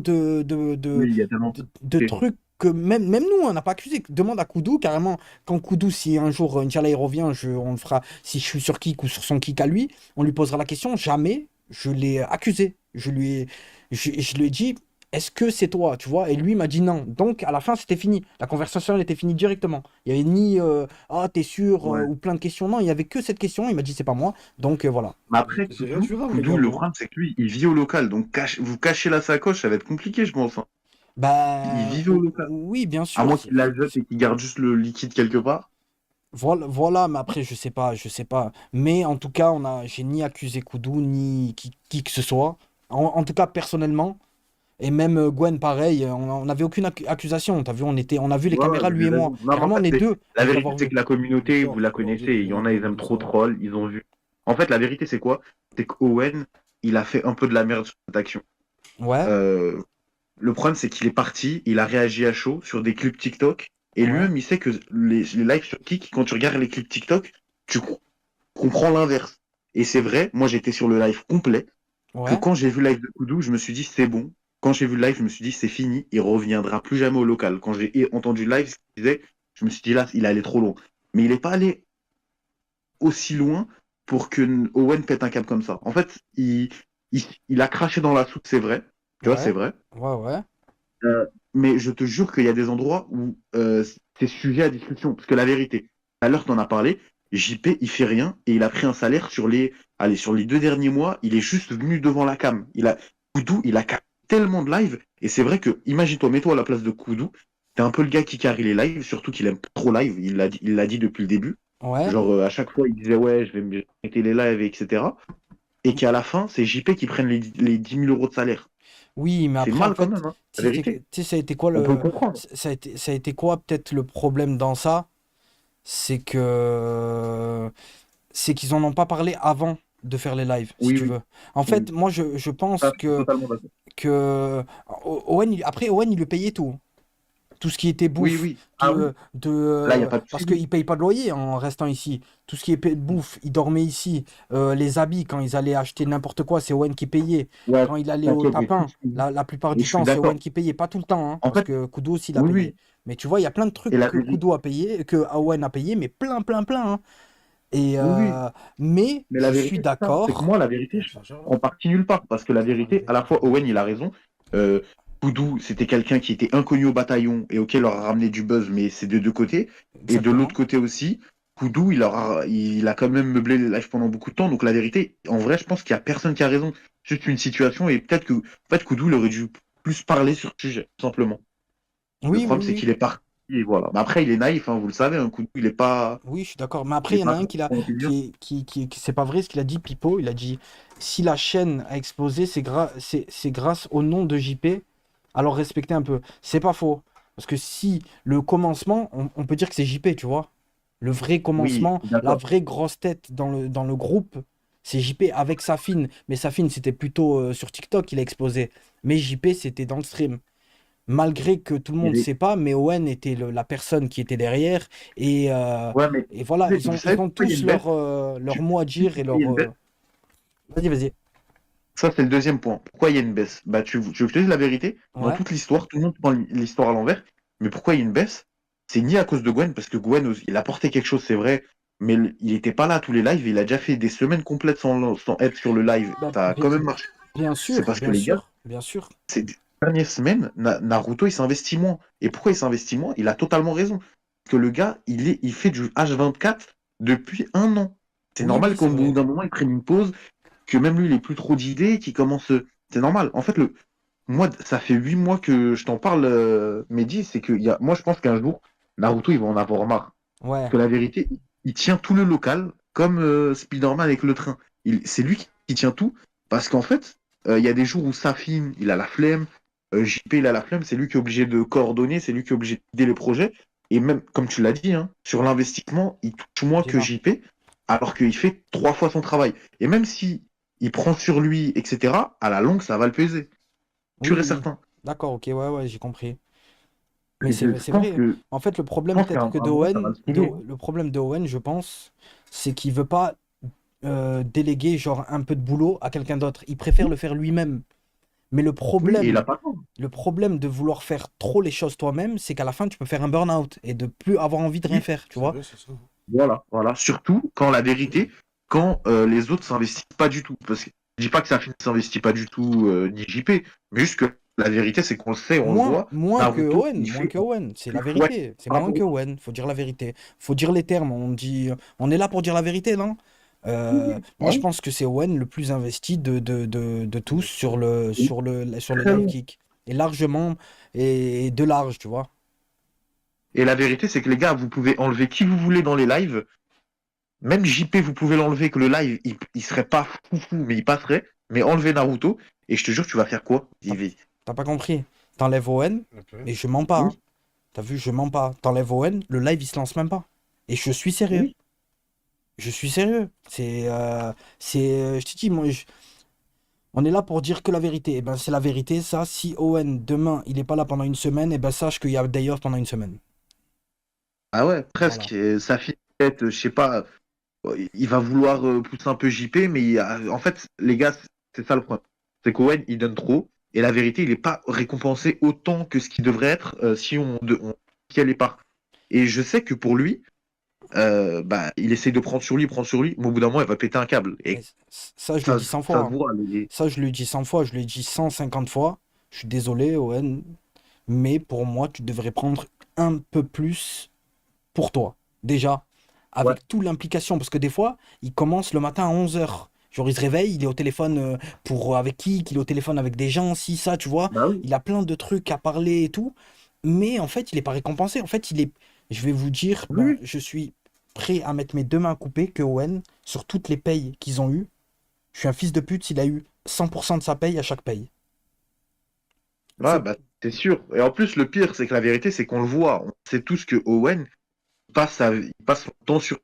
oui, il y a tellement. de Ok. trucs que même nous, on n'a pas accusé. Demande à Koudou, carrément. Quand Koudou, si un jour, Inch'Allah, il revient, on le fera. Si je suis sur kick ou sur son kick à lui, on lui posera la question. Jamais je l'ai accusé. Je lui ai dit, est-ce que c'est toi, tu vois? Et lui m'a dit non. Donc, à la fin, c'était fini. La conversation, elle était finie directement. Il n'y avait ni ah, t'es sûr Ouais. ou plein de questions. Non, il n'y avait que cette question. Il m'a dit, c'est pas moi. Donc, voilà. Mais après, C'est réassurable, les Koudou, gars, le moi. problème, c'est que lui, il vit au local. Donc, vous cachez la sacoche, ça va être compliqué, je pense, hein. Il Bah, vivait au local. oui, bien À sûr. moins qu'il la jette et qu'il garde juste le liquide quelque part. Voilà, voilà, mais après, je sais pas. Mais en tout cas, j'ai ni accusé Koudou, ni qui que ce soit. En tout cas, personnellement. Et même Gwen, pareil, on n'avait aucune accusation. T'as vu, on a vu les Ouais, ouais, caméras, vous lui avez et moi. raison. Non, mais en Carrément, fait, les deux, la on les vérité, avoir c'est vus. que la communauté, vous Victor, la faut leur dire connaissez. que Il y les en gens a, ils ils veulent aiment le trop savoir. troll. Ils ont vu. En fait, la vérité, c'est quoi? C'est qu'Owen, il a fait un peu de la merde sur cette action. Ouais, Euh, le problème, c'est qu'il est parti, il a réagi à chaud sur des clips TikTok. Et ouais, lui-même, il sait que les lives sur Kik, quand tu regardes les clips TikTok, tu comprends l'inverse. Et c'est vrai, moi j'étais sur le live complet, que ouais. quand j'ai vu le live de Koudou, je me suis dit c'est bon. Quand j'ai vu le live, je me suis dit c'est fini, il reviendra plus jamais au local. Quand j'ai entendu le live, ce qu'il disait, je me suis dit là, il allait trop loin. Mais il n'est pas allé aussi loin pour que Owen pète un câble comme ça. En fait, il a craché dans la soupe, c'est vrai. Tu vois, c'est Ouais, vrai. ouais, ouais. Euh, mais je te jure qu'il y a des endroits où c'est sujet à discussion. Parce que la vérité, tout à l'heure, tu en as parlé, JP, il fait rien et il a pris un salaire allez, sur les 2 derniers mois, il est juste venu devant la cam. Koudou, il a tellement de live. Et c'est vrai que, imagine-toi, mets-toi à la place de Koudou, t'es un peu le gars qui carry les lives, surtout qu'il aime pas trop live, il l'a dit depuis le début. Ouais. Genre, à chaque fois, il disait, ouais, je vais arrêter les lives, etc. Et qu'à la fin, c'est JP qui prenne les 10 000 euros de salaire. Oui, mais C'est après, en mal quand fait, même, hein, la vérité. tu sais, ça a été quoi On peut le comprendre. ça a été quoi peut-être le problème dans ça? C'est que c'est qu'ils en ont pas parlé avant de faire les lives, si Oui, tu oui. veux. En fait, Oui. moi, je Ça, pense je suis totalement d'accord. que Owen, après, Owen, il lui payait tout. Tout ce qui était Oui, bouffe, oui. Ah oui. Là, il n'y a pas de parce suivi. qu'il paye pas de loyer en restant ici. Tout ce qui est bouffe, il dormait ici. Les habits, quand ils allaient acheter n'importe quoi, c'est Owen qui payait. Ouais, Quand il allait au t'inquiète, j'ai tout tapin, suivi. la plupart Et du je suis temps, c'est Owen d'accord. qui payait. Pas tout le temps, hein, En parce fait, que Kudo aussi l'a oui, payé. oui. Mais tu vois, il y a plein de trucs Et la que vérité, Kudo a payé, que Owen a payé, mais plein, plein, plein, hein. Et, oui, oui. mais Mais la je suis vérité, c'est ça. C'est que moi, d'accord. la Il y vérité, a un je chargeur là? prends parti nulle part. Parce que la Tu vas vérité, rallumer à la ton fois, téléphone? Owen, il a raison. Koudou, c'était quelqu'un qui était inconnu au bataillon et auquel leur a ramené du buzz, mais c'est de deux côtés. Et de l'autre Exactement. côté aussi, Koudou, il a quand même meublé les lives pendant beaucoup de temps. Donc la vérité, en vrai, je pense qu'il n'y a personne qui a raison. C'est juste une situation et peut-être que, en fait, Koudou, il aurait dû plus parler sur ce sujet, tout simplement. Le Oui, oui, problème, c'est oui. qu'il est parti et voilà. Mais après, il est naïf, hein, vous le savez, un Koudou, Oui, je suis d'accord. Mais il après, il est y en a pas un intelligent. c'est pas vrai ce qu'il a dit, Pipo. Il a dit, si la chaîne a explosé, c'est grâce au nom de JP. Alors respectez un peu. C'est pas faux. Parce que si le commencement, on peut dire que c'est JP, tu vois. Le vrai Oui, commencement, la d'accord. vraie grosse tête dans le groupe, C'est JP avec Safin, mais Safin c'était plutôt sur TikTok qu'il a explosé. Mais JP c'était dans le stream. Malgré que tout le monde ne Et- sait pas, mais Owen était la personne qui était derrière. Ouais, mais Et voilà, vous savez ils ont pourquoi il y a tous une baisse? leur Tu- mot à dire et pourquoi il y a leur. une baisse. Vas-y, vas-y. Ça, c'est le deuxième point. Pourquoi il y a une baisse? Bah, tu veux que je te dise la vérité? Dans Ouais, toute l'histoire, tout le monde prend l'histoire à l'envers. Mais pourquoi il y a une baisse? C'est ni à cause de Gwen, parce que Gwen, il a apporté quelque chose, c'est vrai, mais il était pas là à tous les lives. Il a déjà fait des semaines complètes sans être sur le live. bah, Ça a quand même marché. bien C'est sûr, parce que bien les gars, sûr, bien sûr. ces dernières semaines, Naruto, il s'investit moins. Et pourquoi il s'investit moins? Il a totalement raison. Parce que le gars, il fait du H24 depuis 1 an. C'est Oui, normal oui, qu'au c'est bout vrai. d'un moment, il prenne une pause, que même lui, il ait plus trop d'idées, qu'il commence. C'est normal. En fait, moi, ça fait 8 mois que je t'en parle, Mehdi, c'est que moi, je pense qu'un jour, Naruto, il va en avoir marre. Parce Ouais, que la vérité, il tient tout le local, comme Spider-Man avec le train. C'est lui qui tient tout, parce qu'en fait, il y a des jours où Safin, il a la flemme, JP, il a la flemme, c'est lui qui est obligé de coordonner, c'est lui qui est obligé d'aider les projets. Et même, comme tu l'as dit, hein, sur l'investissement, il touche moins que dis-moi. JP, alors qu'il fait 3 fois son travail. Et même si il prend sur lui, etc., à la longue, ça va le peser. Sûr Oui, et oui. certain. D'accord, ok, ouais, ouais, j'ai compris. Mais Et je c'est pense vrai. que, En fait, le je problème pense peut-être qu'un que un moment, ça va le saouler, hein. Le problème de Owen, je pense, c'est qu'il veut pas déléguer genre un peu de boulot à quelqu'un d'autre. Il préfère le faire lui-même. Mais Oui, et il a pas le temps. le problème de vouloir faire trop les choses toi-même, c'est qu'à la fin, tu peux faire un burn-out et de plus avoir envie de rien Oui, faire, tu C'est vois? vrai, c'est ça. voilà, voilà. Surtout quand la vérité, quand les autres s'investissent pas du tout. Parce que je dis pas que ça ne s'investit pas du tout, ni JP, mais juste que la vérité, c'est qu'on le sait, on le voit. Naruto, il Moins fait. que Owen, c'est la Ouais, vérité. C'est par moins rapport que Owen, faut dire la vérité. Faut dire les termes, on est là pour dire la vérité, non? Moi, je ouais, pense que c'est Owen le plus investi de tous sur sur le très live long. kick. Et largement, et de large, tu vois? Et la vérité, c'est que les gars, vous pouvez enlever qui vous voulez dans les lives. Même JP, vous pouvez l'enlever, que le live, il serait pas fou, mais il passerait. Mais enlever Naruto, et je te jure, tu vas faire quoi? T'as t'as pas compris. T'enlèves Owen, Ah, purée. et je mens pas, hein. Oui, T'as vu, je mens pas. T'enlèves Owen, le live il se lance même pas. Et je suis sérieux. oui. Je suis sérieux. Je te dis, on est là pour dire que la vérité. Et ben c'est la vérité, ça. Si Owen demain il est pas là pendant une semaine, et ben sache qu'il y a Day Off pendant une semaine. Ah ouais, Voilà. presque. Et sa fille, peut-être, je sais pas, il va vouloir pousser un peu JP, mais en fait, les gars, c'est ça le problème. C'est qu'Owen, il donne trop, et la vérité, il n'est pas récompensé autant que ce qu'il devrait être si si elle est pas. Et je sais que pour lui, bah, il essaye de prendre sur lui, mais au bout d'un moment, il va péter un câble. Mais Et ça, je le ça, dis 100 fois, ça se hein. voit. Ça, je le dis 100 fois. Je le dis 150 fois. Je suis désolé, Owen. Mais pour moi, tu devrais prendre un peu plus pour toi. Déjà, Ouais, avec toute l'implication. Parce que des fois, il commence le matin à 11 h. Genre, il se réveille, il est au téléphone avec qui, qu'il est au téléphone avec des gens, si, ça, tu vois. bah oui. Il a plein de trucs à parler et tout. Mais en fait, il n'est pas récompensé. En fait, je vais vous dire, Oui, ben, oui. je suis prêt à mettre mes deux mains coupées que Owen, sur toutes les payes qu'ils ont eues, je suis un fils de pute s'il a eu 100% de sa paye à chaque paye. Ouais, C'est bah, c'est sûr. Et en plus, le pire, c'est que la vérité, c'est qu'on le voit. On sait tous que Owen il passe son temps sur.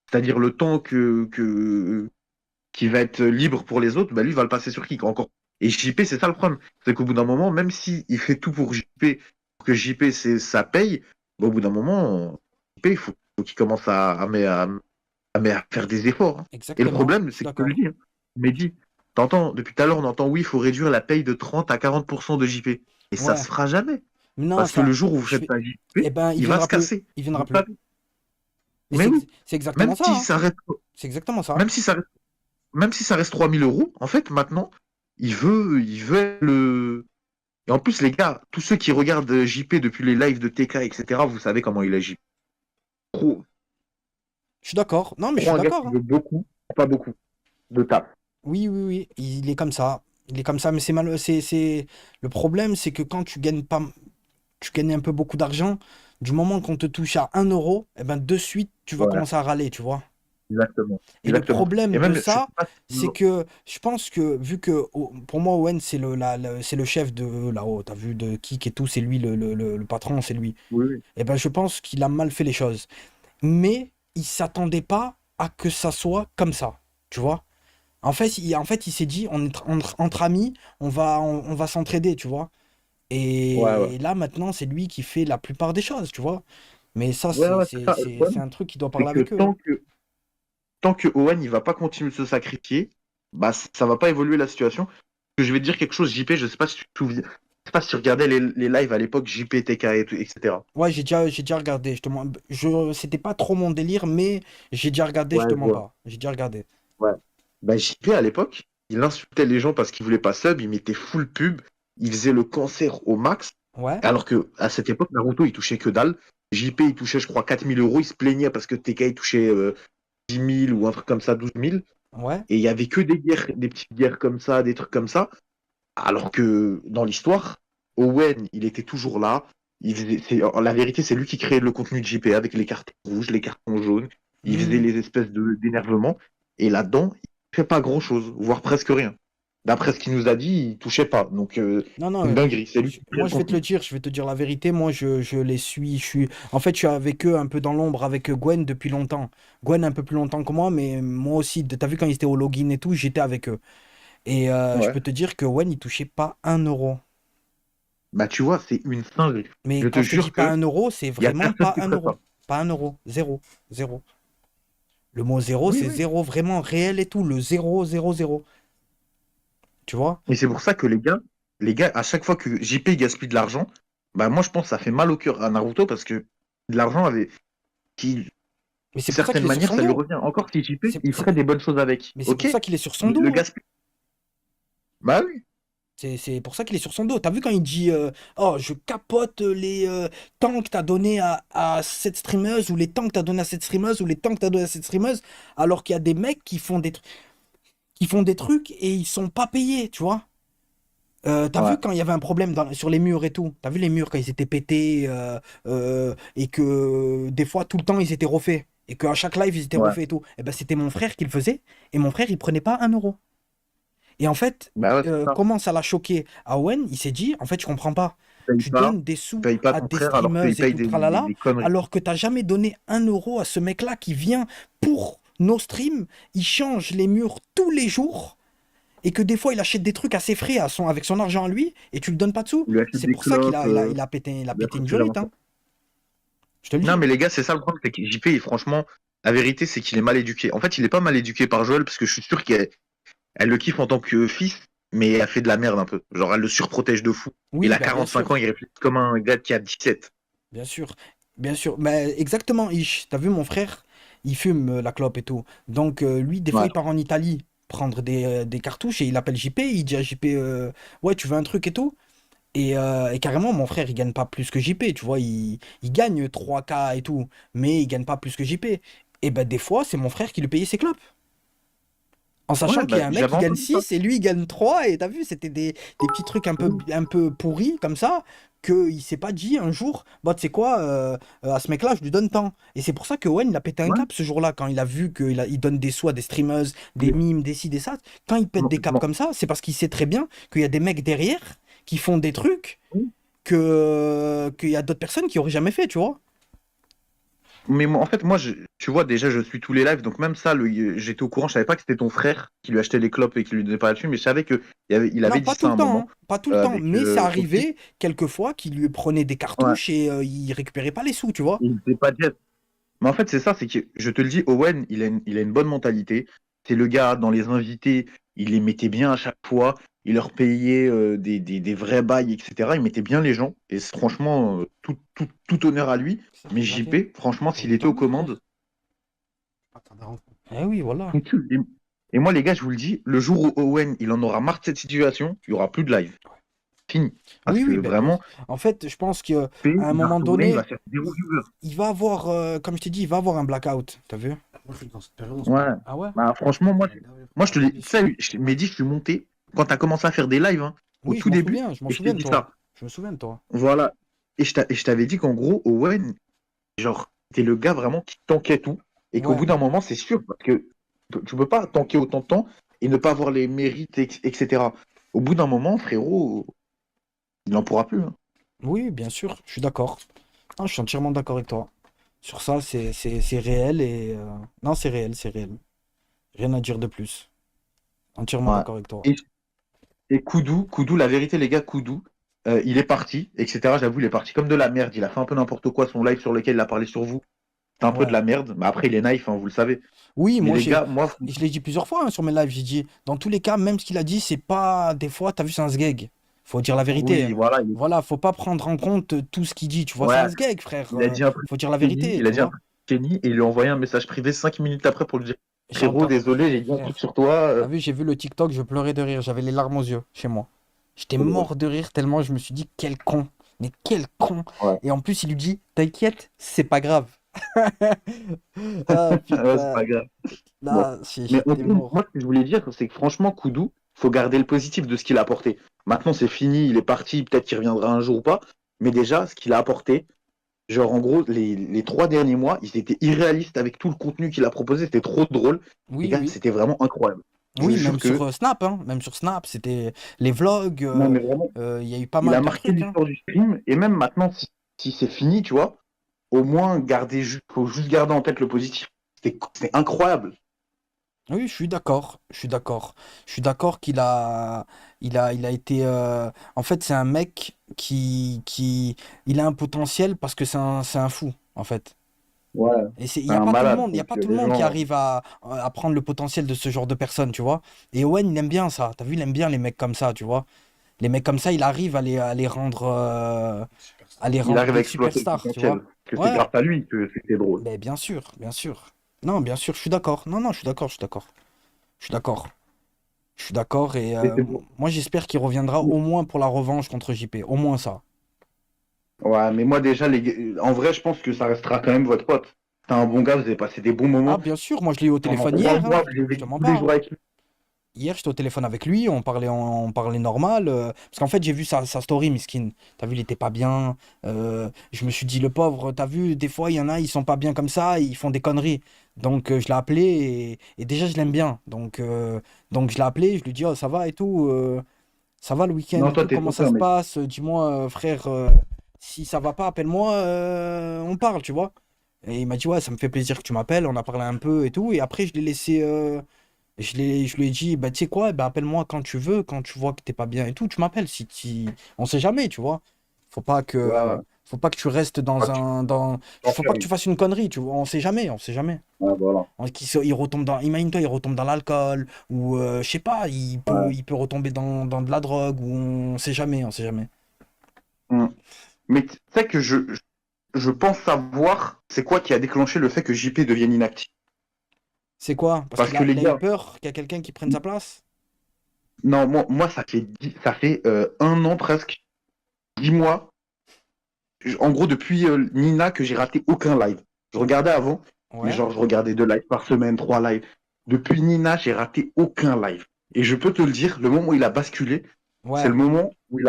C'est-à-dire le temps qui va être libre pour les autres, bah lui il va le passer sur qui encore. Et JP, c'est ça le problème. C'est qu'au bout d'un moment, même si il fait tout pour JP, pour que JP ça paye, bah, au bout d'un moment, JP, faut qu'il commence à faire des efforts, hein. Et le exactement, problème, je suis c'est que je te le d'accord. dis, hein, Mehdi, t'entends, depuis tout à l'heure, on entend oui, il faut réduire la paye de 30 à 40% de JP. Et ça Ouais. se fera jamais. Mais non, Parce que ça, le jour où vous je faites vais, pas eh JP, ben, il il va viendra se plus. casser. Il Vous viendra le plus. savez. Mais Mais oui, c'est exactement ça, hein. C'est exactement ça. même si ça reste même si ça reste 3 000 euros, en fait, maintenant, il veut être le. Et en plus, les gars, tous ceux qui regardent JP depuis les lives de TK, etc., vous savez comment il agit. Trop, Je suis d'accord. Non, mais je trop suis un gars d'accord, qui hein. veut beaucoup, pas beaucoup de taf. Oui, oui, oui. Il est comme ça. Il est comme ça, mais c'est mal. Le problème, c'est que quand tu gagnes pas, tu gagnes un peu beaucoup d'argent, du moment qu'on te touche à 1 euro, eh ben de suite, tu vas Voilà, commencer à râler, tu vois. exactement. Et le Exactement. Et problème de même, je sais ça, pas c'est que je pense que, vu que pour moi, Owen, c'est le chef de là-haut, t'as vu, de Kik et tout, c'est lui le patron, c'est lui. oui, oui. Et ben je pense qu'il a mal fait les choses. Mais il s'attendait pas à que ça soit comme ça. tu vois. En fait, il s'est dit, entre amis, on va s'entraider, tu vois. Ouais, ouais. Et là, maintenant, c'est lui qui fait la plupart des choses, tu vois. Mais ça, Ouais, c'est ouais, c'est c'est- ça. Le c'est- c'est problème, un truc qui doit c'est parler que avec eux, hein. tant que Owen il va pas continuer de se sacrifier, bah ça va pas évoluer la situation. Que je vais te dire quelque chose, JP, je sais pas si tu te souviens, je sais pas si tu regardais les lives à l'époque, JP, TK et tout, etc. Ouais, j'ai déjà regardé, c'était pas trop mon délire, mais j'ai déjà regardé, je Ouais, te je mens vois. pas. J'ai déjà regardé. Ouais. Bah JP à l'époque, il insultait les gens parce qu'il voulait pas sub, il mettait full pub, il faisait le cancer au max, Ouais, alors que à cette époque, Naruto il touchait que dalle. JP il touchait, je crois, 4 000 euros, il se plaignait parce que TK il touchait 10 000 ou un truc comme ça, 12 000. ouais. Et il y avait que des guerres, des petites guerres comme ça, des trucs comme ça. Alors que dans l'histoire, Owen, il était toujours là. La vérité, c'est lui qui créait le contenu de JP avec les cartons rouges, les cartons jaunes. Il faisait Hmm. les espèces d'énervement. Et là-dedans, il fait pas grand-chose, voire presque rien. D'après ce qu'il nous a dit, il touchait pas. Donc, Non, non, une dinguerie. C'est lui qui créait moi le je vais te contenu. le dire, je vais te dire la vérité. Moi, je les suis. En fait, je suis avec eux un peu dans l'ombre avec Gwen depuis longtemps. Gwen un peu plus longtemps que moi, mais moi aussi. T'as vu quand ils étaient au login et tout, j'étais avec eux. Et je Ouais. peux te dire que Gwen, il touchait pas 1 euro. Bah, tu vois, c'est une singerie. Mais Je te quand je te dis jure pas que 1 euro, c'est il y a vraiment personne pas qui un ferait euro. ça. Pas 1 euro. Zéro. Zéro. Le mot zéro, Oui, c'est oui. zéro, vraiment réel et tout. Le zéro, zéro, zéro. Tu vois? Et c'est pour ça que les gars, à chaque fois que JP gaspille de l'argent, bah moi je pense que ça fait mal au cœur à Naruto parce que de l'argent avait qui d'une Mais c'est pour ça certaine qu'il est sur manière son ça lui dos. revient. Encore si JP, C'est il c'est- ferait des bonnes choses avec. mais c'est Ok? pour ça qu'il est sur son Mais le dos, hein. gaspillage. Bah oui. C'est pour ça qu'il est sur son dos. T'as vu quand il dit oh, je capote les temps que t'as donné à cette streameuse, ou les temps que t'as donné à cette streameuse, ou les temps que t'as donné à cette streameuse, alors qu'il y a des mecs qui font des trucs et ils sont pas payés, tu vois? T'as vu Ouais. quand il y avait un problème sur les murs et tout? T'as vu les murs quand ils étaient pétés et que des fois tout le temps ils étaient refaits et qu'à chaque live ils étaient Ouais. refaits et tout? Et ben c'était mon frère qui le faisait et mon frère il prenait pas 1 euro. Et en fait, Bah ouais, c'est ça. comment ça l'a choqué à Owen? Il s'est dit, en fait, je comprends pas. Paye Tu pas, donnes des tu sous payes pas à ton des frère alors qu'il streameuses et paye tout, des, tralala, des conneries. alors que t'as jamais donné 1 euro à ce mec-là qui vient pour nos streams. Il change les murs tous les jours et que des fois il achète des trucs à ses frais avec son argent à lui et tu le donnes pas dessous. Il lui achète C'est des pour ça qu'il clopes, a, il a, il a pété, il a des pété trucs une que j'avance violette, hein. Je te le Non dis. mais les gars, c'est ça le problème, c'est que JP, franchement, la vérité c'est qu'il est mal éduqué. En fait, il est pas mal éduqué par Joël parce que je suis sûr elle le kiffe en tant que fils, mais elle fait de la merde un peu. Genre, elle le surprotège de fou. Il Oui, a bah bien 45 ans, sûr, il réfléchit comme un gars qui a 17. bien sûr, bien sûr. Mais exactement, Ish. T'as vu mon frère, il fume la clope et tout. Donc lui, des fois, Ouais. il part en Italie prendre des cartouches et il appelle JP, il dit à JP, ouais, tu veux un truc et tout. Et carrément, mon frère, il gagne pas plus que JP, tu vois, il gagne 3K et tout, mais il gagne pas plus que JP. Et ben des fois, c'est mon frère qui lui payait ses clopes. En Ouais, sachant qu'il y bah, a un mec j'avais qui gagne entendu ça. 6 et lui il gagne 3 et t'as vu, c'était des petits trucs un peu pourris comme ça, qu'il s'est pas dit un jour, bah tu sais quoi, à ce mec-là, je lui donne tant. Et c'est pour ça que Owen, il a pété un Ouais. cap ce jour-là, quand il a vu qu'il donne des sous à des streamers, des Mais, mimes, des ci, des ça. Quand il pète des caps bon, comme ça, c'est parce qu'il sait très bien qu'il y a des mecs derrière qui font des trucs bon. qu'il y a d'autres personnes qui auraient jamais fait, tu vois. Mais en fait, moi, tu vois, déjà, je suis tous les lives, donc même ça, j'étais au courant, je savais pas que c'était ton frère qui lui achetait les clopes et qui lui donnait pas là-dessus, mais je savais il Non, avait dit pas ça tout à le un temps, moment hein, pas tout le temps, avec mais ça son fils. arrivait quelquefois qu'il lui prenait des Ouais, cartouches et il récupérait pas les sous, tu vois. il faisait pas de geste. Mais en fait, c'est ça, c'est que je te le dis, Owen, il a une bonne mentalité. C'est le gars, dans les invités, il les mettait bien à chaque fois. Il leur payait des vrais bails, etc. Il mettait bien les gens. Et franchement, tout honneur à lui. Ça, Mais regardez. JP, franchement, T'as s'il vu était ton aux nom, frère? commandes, Attends, Daron. Eh oui, voilà. et moi, les gars, je vous le dis, le jour où Owen, il en aura marre de cette situation, il n'y aura plus de live. Fini. Parce Oui, que oui, ben oui. vraiment, En fait, je pense qu'à JP, un il va moment retourner, il va donné, faire zéro viewer. il va avoir, comme je t'ai dit, il va avoir un blackout. T'as vu? Moi, je suis dans cette période en ce Ouais. moment. Ah ouais? Bah, franchement, moi, Il y a grave- moi, je te l'ai grave des dit, ça, sous. je m'ai dit, je suis monté quand tu as commencé à faire des lives, hein, au Oui, tout début, je m'en et je t'ai souviens de dit toi. ça. Je me souviens de toi. Voilà. Et je t'avais dit qu'en gros, Owen, genre, t'es le gars vraiment qui tankait tout, et qu'au Ouais. bout d'un moment, c'est sûr, parce que tu peux pas tanker autant de temps et ne pas avoir les mérites, etc. Au bout d'un moment, frérot, il n'en pourra plus, hein. Oui, bien sûr, je suis d'accord. Ah, je suis entièrement d'accord avec toi. Sur ça, c'est réel et non, c'est réel, c'est réel. Rien à dire de plus. Entièrement Ouais. d'accord avec toi. Et, et Koudou, la vérité, les gars, Koudou, il est parti, etc. J'avoue, il est parti comme de la merde. Il a fait un peu n'importe quoi. Son live sur lequel il a parlé sur vous, c'était un peu de Ouais. la merde. Mais après, il est naïf, hein, vous le savez. Oui, Mais moi, les gars, moi, je l'ai dit plusieurs fois hein, sur mes lives. J'ai dit, dans tous les cas, même ce qu'il a dit, c'est pas. Des fois, t'as vu, c'est un sgeg. Faut dire la vérité. oui, voilà. Voilà, faut pas prendre en compte tout ce qu'il dit. Tu vois, c'est Ouais, un sgeg, frère. il a dit un truc Faut dire la à Kenny, vérité, il a tu dit un vois. truc à Kenny et il lui a envoyé un message privé 5 minutes après pour lui dire J'ai frérot, entendu. désolé, j'ai dit un truc Frère, sur toi. t'as vu, j'ai vu le TikTok, je pleurais de rire. J'avais les larmes aux yeux chez moi. J'étais Trop drôle. mort de rire tellement je me suis dit, quel con. Mais quel con. Ouais, Et en plus, il lui dit, t'inquiète, c'est pas grave. Ah ouais, c'est putain, pas grave. Bon. là, Mais en j'étais gros, moi, mort. ce que je voulais dire, c'est que franchement, Koudou, faut garder le positif de ce qu'il a apporté. Maintenant, c'est fini, il est parti, peut-être qu'il reviendra un jour ou pas. Mais déjà, ce qu'il a apporté, genre en gros, les 3 derniers mois, ils étaient irréalistes avec tout le contenu qu'il a proposé, c'était trop drôle. Les Oui, gars, oui. c'était vraiment incroyable. Je vous Oui, jure même sur que, Snap, hein. Même sur Snap, c'était les vlogs. non, mais vraiment, Il y a eu pas il mal a de marqué trucs, hein. l'histoire du stream. Et même maintenant, si c'est fini, tu vois, au moins, faut juste garder en tête le positif. C'était incroyable. Oui, je suis d'accord. Je suis d'accord. Je suis d'accord qu'il a été. En fait, c'est un mec il a un potentiel parce que c'est un fou, en fait. Ouais, Et il c'est n'y a un pas tout le malade. monde, il y a Donc, pas tout le les monde qui gens. arrive à prendre le potentiel de ce genre de personne, tu vois. Et Owen, il aime bien ça. T'as vu, il aime bien les mecs comme ça, tu vois. Les mecs comme ça, il arrive Il arrive à des exploiter le superstars, tu vois. potentiel. Que c'est Ouais, grâce à lui que c'était drôle. mais bien sûr, bien sûr. Non, bien sûr, je suis d'accord. Non, non, je suis d'accord, je suis d'accord. Je suis d'accord. Je suis d'accord et Mais c'est bon. moi j'espère qu'il reviendra au moins pour la revanche contre JP. Au moins ça. Ouais, mais moi déjà, en vrai, je pense que ça restera quand même votre pote. C'est un bon gars, vous avez passé des bons Ah, moments. bien sûr, moi je l'ai eu au Pendant téléphone trois hier, hein. mois, je l'ai Je te vécu mens tous les pas, jours hein. avec lui. Hier, j'étais au téléphone avec lui, on parlait normal. Parce qu'en fait, j'ai vu sa story, Miskin. T'as vu, il était pas bien. Je me suis dit, le pauvre, t'as vu, des fois, il y en a, ils sont pas bien comme ça, ils font des conneries. Donc, je l'ai appelé et déjà, je l'aime bien. Donc, je l'ai appelé, je lui dis, oh, ça va et tout. Ça va le week-end Non, et toi, tout, t'es comment ton ça père, se mec. passe? Dis-moi, frère, si ça va pas, appelle-moi, on parle, tu vois. Et il m'a dit, ouais, ça me fait plaisir que tu m'appelles, on a parlé un peu et tout. Et après, je l'ai laissé. Je lui ai dit, bah, tu sais quoi, bah, appelle-moi quand tu veux, quand tu vois que t'es pas bien et tout, tu m'appelles. On sait jamais, tu vois. Faut pas Ouais, que, ouais. faut pas que tu restes Ah, dans tu un, dans, faut pas que t'enfermes. tu fasses une connerie, tu vois. On sait jamais, on sait jamais. Ouais, voilà. Il retombe imagine-toi, il retombe dans l'alcool, ou je sais pas, Ouais. il peut retomber dans de la drogue, ou on sait jamais, on sait jamais. Hum. Mais tu sais que je pense savoir c'est quoi qui a déclenché le fait que JP devienne inactif. C'est quoi? Parce Parce qu'il que a, les il a eu gars, peur qu'il y a quelqu'un qui prenne sa place? non, moi ça fait 1 an presque, 10 mois. En gros, depuis Nina, que j'ai raté aucun live. Je regardais avant, mais Ouais, genre, je regardais 2 lives par semaine, 3 lives. Depuis Nina, j'ai raté aucun live. Et je peux te le dire, le moment où il a basculé, c'est ouais. le moment où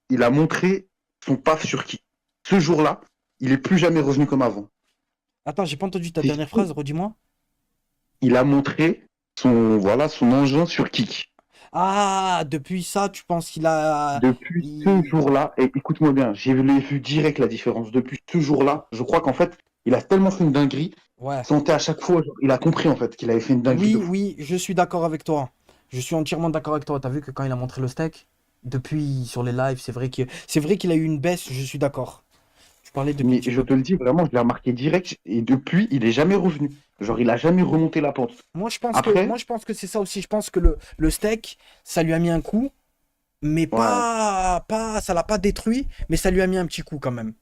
il a montré son paf sur qui. Ce jour-là, il est plus jamais revenu comme avant. Attends, j'ai pas entendu ta C'est dernière phrase, redis-moi. Il a montré son engin sur Kik. Ah, depuis ça, tu penses qu'il a... Depuis ce il- jour-là, et écoute-moi bien, j'ai vu direct la différence. Depuis ce jour-là, je crois qu'en fait, il a tellement fait une dinguerie, Ouais. sentait à chaque fois, genre, il a compris en fait qu'il avait fait une dinguerie de Oui, fou. oui, je suis d'accord avec toi. Je suis entièrement d'accord avec toi. T'as vu que quand il a montré le steak, depuis sur les lives, c'est vrai qu'il a eu une baisse, je suis d'accord. Tu parlais depuis Mais je te TikTok. le dis vraiment, je l'ai remarqué direct, et depuis, il est jamais revenu. Genre, il a jamais remonté la pente. Moi, Après, je pense que c'est ça aussi. Je pense que le steak, ça lui a mis un coup, mais ouais, ça l'a pas détruit, mais ça lui a mis un petit coup quand même.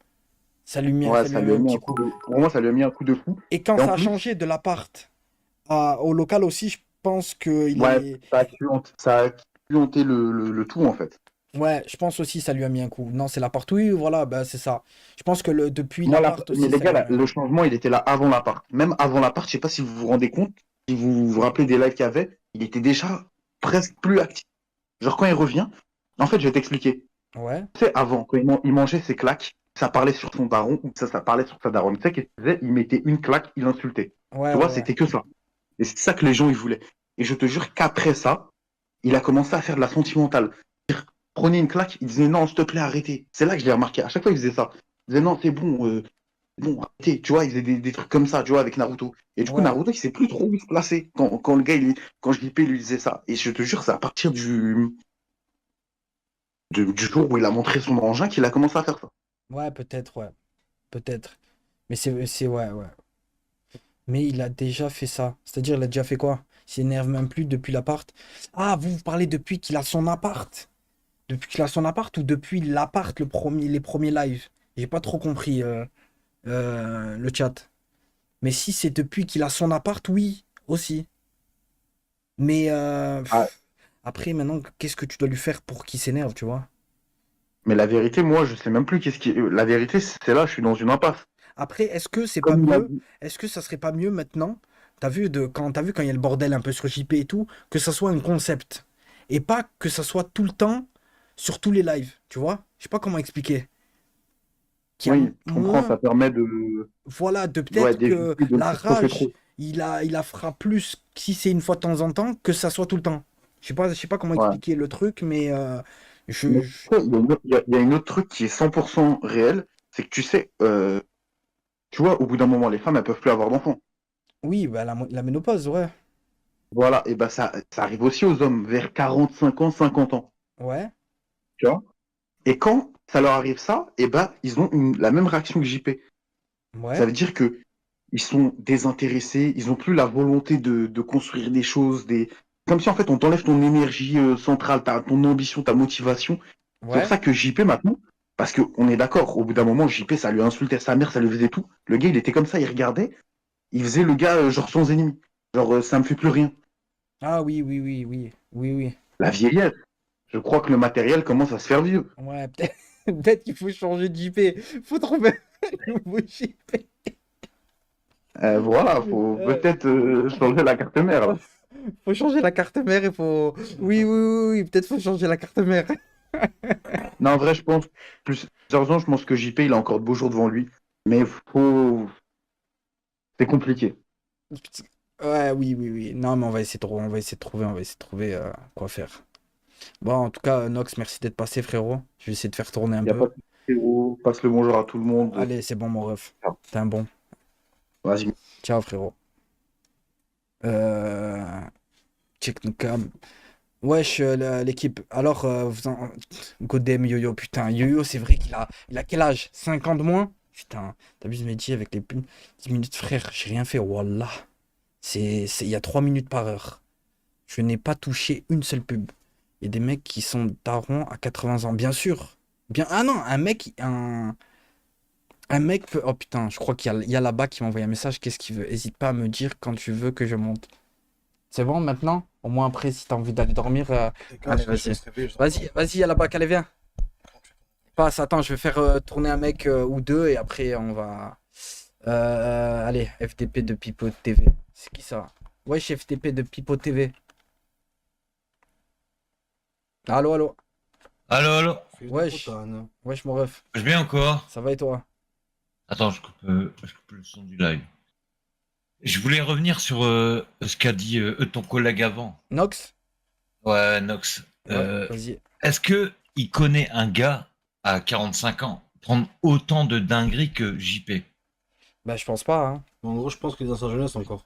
ouais, Ça lui ça a mis lui a un mis petit un coup coup. de, pour moi, ça lui a mis un coup de fou. Et quand Et en ça a plus, changé de l'appart au local aussi, je pense qu'il ouais, est. ça a accentué le tout en fait. Ouais, je pense aussi ça lui a mis un coup. Non, c'est l'appart. Oui, voilà, bah, c'est ça. Je pense que depuis Moi, l'appart mais aussi, les ça gars, lui a mis un le coup. changement, il était là avant l'appart. Même avant l'appart, je sais pas si vous vous rendez compte, si vous vous rappelez des lives qu'il y avait, il était déjà presque plus actif. Genre, quand il revient, en fait, je vais t'expliquer. Ouais, Tu sais, avant, quand il mangeait ses claques, ça parlait sur son daron ou ça parlait sur sa daronne. Tu sais qu'est-ce qu'il faisait? Il mettait une claque, il insultait. ouais, Tu ouais, vois, ouais. c'était que ça. Et c'est ça que les gens, ils voulaient. Et je te jure qu'après ça, il a commencé à faire de la sentimentale. Prenez une claque, il disait non, s'il te plaît, arrêtez. C'est là que je l'ai remarqué. À chaque fois, il faisait ça. Il disait non, c'est bon, bon, arrêtez, tu vois, il faisait des trucs comme ça, tu vois, avec Naruto. Et du coup, Ouais. Naruto, il sait plus trop où se placer quand le gars, quand JP lui disait ça. Et je te jure, c'est à partir du jour où il a montré son engin qu'il a commencé à faire ça. Ouais, peut-être, ouais. Peut-être. Mais ouais, ouais. Mais il a déjà fait ça. C'est-à-dire, il a déjà fait quoi? Il s'énerve même plus depuis l'appart. Ah, vous parlez depuis qu'il a son appart? Depuis qu'il a son appart ou depuis l'appart, les premiers lives? J'ai pas trop compris le chat. Mais si c'est depuis qu'il a son appart, oui, aussi. Mais Ah, après, maintenant, qu'est-ce que tu dois lui faire pour qu'il s'énerve, tu vois? mais la vérité, moi, je sais même plus qu'est-ce qui. La vérité, c'est là, je suis dans une impasse. Après, est-ce que c'est pas Comme il a mieux? dit. Est-ce que ça serait pas mieux maintenant? T'as vu quand il y a le bordel un peu sur JP et tout, que ça soit un concept. Et pas que ça soit tout le temps sur tous les lives, tu vois? Je sais pas comment expliquer. Qu'il y a Oui, je comprends, moins, ça permet de. voilà, de Ouais, peut-être d'éviter que de la se chauffer rage, trop. il la fera plus si c'est une fois de temps en temps, que ça soit tout le temps. Je sais pas comment Ouais. expliquer le truc, mais Mais je- tu sais, il y a une autre truc qui est 100% réel, c'est que tu sais, tu vois, au bout d'un moment, les femmes, elles peuvent plus avoir d'enfants. oui, bah, la ménopause, ouais. Voilà, et ben ça arrive aussi aux hommes vers 45 ans, 50 ans. Ouais, Tu vois? Et quand ça leur arrive ça, et ben ils ont la même réaction que JP. Ça ouais, veut dire que ils sont désintéressés, ils ont plus la volonté de construire des choses, comme si en fait on t'enlève ton énergie centrale, ton ambition, ta motivation. C'est pour ouais. ça que JP maintenant, parce qu'on est d'accord, au bout d'un moment, JP, ça lui insultait sa mère, ça lui faisait tout. Le gars, il était comme ça, il regardait, il faisait le gars genre sans ennemi. Genre, ça me fait plus rien. Ah oui, oui, oui, oui, oui, oui. La vieillesse, je crois que le matériel commence à se faire vieux. Ouais, peut-être peut-être qu'il faut changer de JP. Faut trouver un nouveau JP. Voilà, faut Euh, peut-être changer la carte mère, là. Faut changer la carte mère et faut. Oui, oui, oui, oui, peut-être faut changer la carte mère. Non, en vrai, je pense, plus sérieusement, je pense que JP, il a encore de beaux jours devant lui. Mais c'est compliqué. Ouais, oui, oui, oui. Non, mais on va essayer de trouver quoi faire. Bon, en tout cas, Nox, merci d'être passé, frérot. Je vais essayer de faire tourner un Il n'y a peu. pas de frérot, passe le bonjour à tout le monde. Allez, c'est bon, mon ref. T'es un bon. Vas-y. Ciao, frérot. Euh... Check nos câbles. Wesh, l'équipe. Alors, Godem, Yo-Yo, putain. Yo-Yo, c'est vrai qu'il a quel âge? 5 ans de moins? Putain, t'abuses, Mehdi, avec les 10 minutes, frère. J'ai rien fait, wallah. Il y a 3 minutes par heure. Je n'ai pas touché une seule pub. Il y a des mecs qui sont darons à 80 ans, bien sûr. Bien... Ah non, un mec peut... Oh putain, je crois qu'il y a là-bas qui m'a envoyé un message. Qu'est-ce qu'il veut? Hésite pas à me dire quand tu veux que je monte. C'est bon maintenant? Au moins après, si t'as envie d'aller dormir. Allez, vas-y. Vas-y, vas-y, à la bac, allez, viens. Passe, attends, je vais faire tourner un mec ou deux et après on va. Allez, FTP de Pipo TV. C'est qui ça? Wesh, FTP de Pipo TV. Allô, allô. Allô, allô, Wesh, wesh, mon ref. je viens encore. Ça va et toi? Attends, je coupe le son du live. Je voulais revenir sur ce qu'a dit ton collègue avant. Nox? Ouais, Nox. Ouais, vas-y. Est-ce que il connaît un gars à 45 ans prendre autant de dingueries que JP? Bah, je pense pas, hein. En gros, je pense qu'il est dans sa jeunesse encore.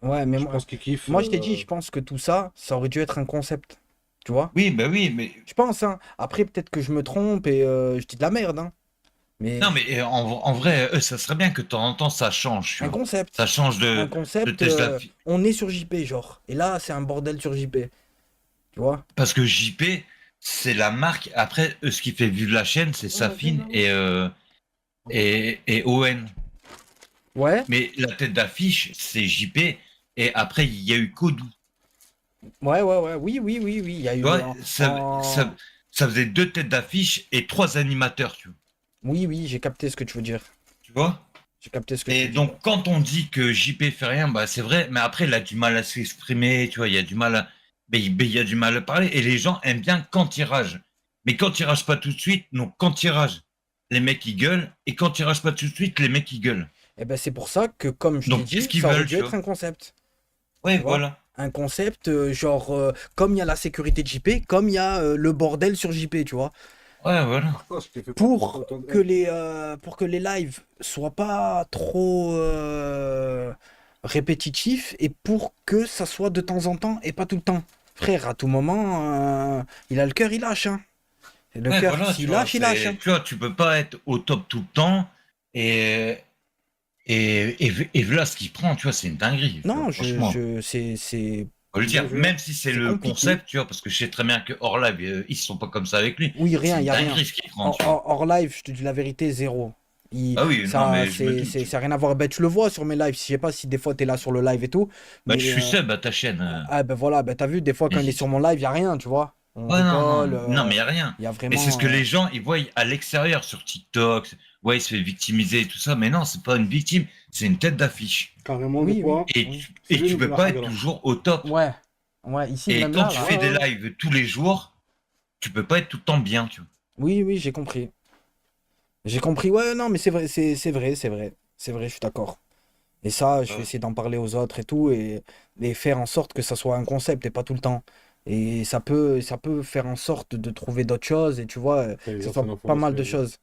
Ouais, mais Je moi, pense qu'il kiffe. moi, je t'ai dit, je pense que tout ça, ça aurait dû être un concept. Tu vois? Oui, bah oui, mais Je pense, hein. Après, peut-être que je me trompe et je dis de la merde, hein. Mais non, mais en vrai, ça serait bien que de temps en temps ça change. Tu un vois. concept. Ça change Un de concept, Tesla. on est sur JP, genre. Et là, c'est un bordel sur JP. Tu vois? Parce que JP, c'est la marque. Après, ce qui fait vivre la chaîne, c'est Safin et Owen. Ouais, Mais la tête d'affiche, c'est JP. Et après, il y a eu Kodou. ouais, ouais, ouais. Oui, oui, oui, oui. Il y a Tu eu. vois, ça faisait 2 têtes d'affiche et 3 animateurs, Oui, oui, j'ai capté ce que tu veux dire. tu vois. J'ai capté ce que tu Et veux dire. donc, quand on dit que JP fait rien, bah c'est vrai, mais après, il a du mal à s'exprimer, tu vois, il y a du mal à... il y a du mal à parler, et les gens aiment bien quand il rage. Mais quand il rage pas tout de suite, non, quand il rage, les mecs ils gueulent, et quand il rage pas tout de suite, les mecs ils gueulent. Et ben, c'est pour ça que, comme je t'ai Donc, qu'est-ce dit, qu'ils ça aurait veulent, dû tu être vois. un concept. Ouais, Tu vois? voilà. Un concept, genre, comme il y a la sécurité de JP, comme il y a le bordel sur JP, tu vois. Ouais, voilà. Oh, je t'ai fait Pour pas- pour que les lives soient pas trop répétitifs et pour que ça soit de temps en temps et pas tout le temps. Frère, à tout moment, il a le cœur, il lâche, hein. Et le Ouais, cœur, voilà, tu s'il vois, lâche, il lâche, hein. tu vois, tu peux pas être au top tout le temps et, et là, ce qu'il prend, tu vois, c'est une dinguerie, tu vois, Non, franchement. c'est... Faut le Bien dire, joué. même si c'est C'est le compliqué. concept, tu vois, parce que je sais très bien que hors live, ils sont pas comme ça avec lui. Oui, C'est rien, il une y a rien. dinguerie ce qu'il prend, Hors, tu vois. hors live, je te dis la vérité, zéro. Ah oui, non, Ça, mais je me doute. ça n'a rien à voir. Ben, tu le vois sur mes lives. Je sais pas si des fois tu es là sur le live et tout. Bah, Mais je suis sub à ta chaîne. ah, ben voilà, ben, t'as vu, des fois quand il est sur mon live, il n'y a rien, tu vois. On Ouais, non, rigole. non, mais il n'y a rien. Il y a Mais vraiment. c'est ce que les gens, ils voient à l'extérieur sur TikTok. Ouais, il se fait victimiser et tout ça. Mais non, c'est pas une victime, c'est une tête d'affiche. Carrément, Oui, des fois. Et, Oui. et C'est tu lui, peux la pas règle, être alors. toujours au top. Ouais. Ouais, ici, Et même quand là, tu là. fais des ouais. lives tous les jours, tu peux pas être tout le temps bien, tu vois. Oui, oui, j'ai compris. J'ai compris. Ouais, non, mais c'est vrai, c'est vrai, c'est vrai. C'est vrai, je suis d'accord. Et ça, je vais Ouais. essayer d'en parler aux autres et tout, et faire en sorte que ça soit un concept et pas tout le temps. Et ça peut faire en sorte de trouver d'autres choses, et tu vois, Et que les ça anciennes soit infos, pas mal de c'est- choses.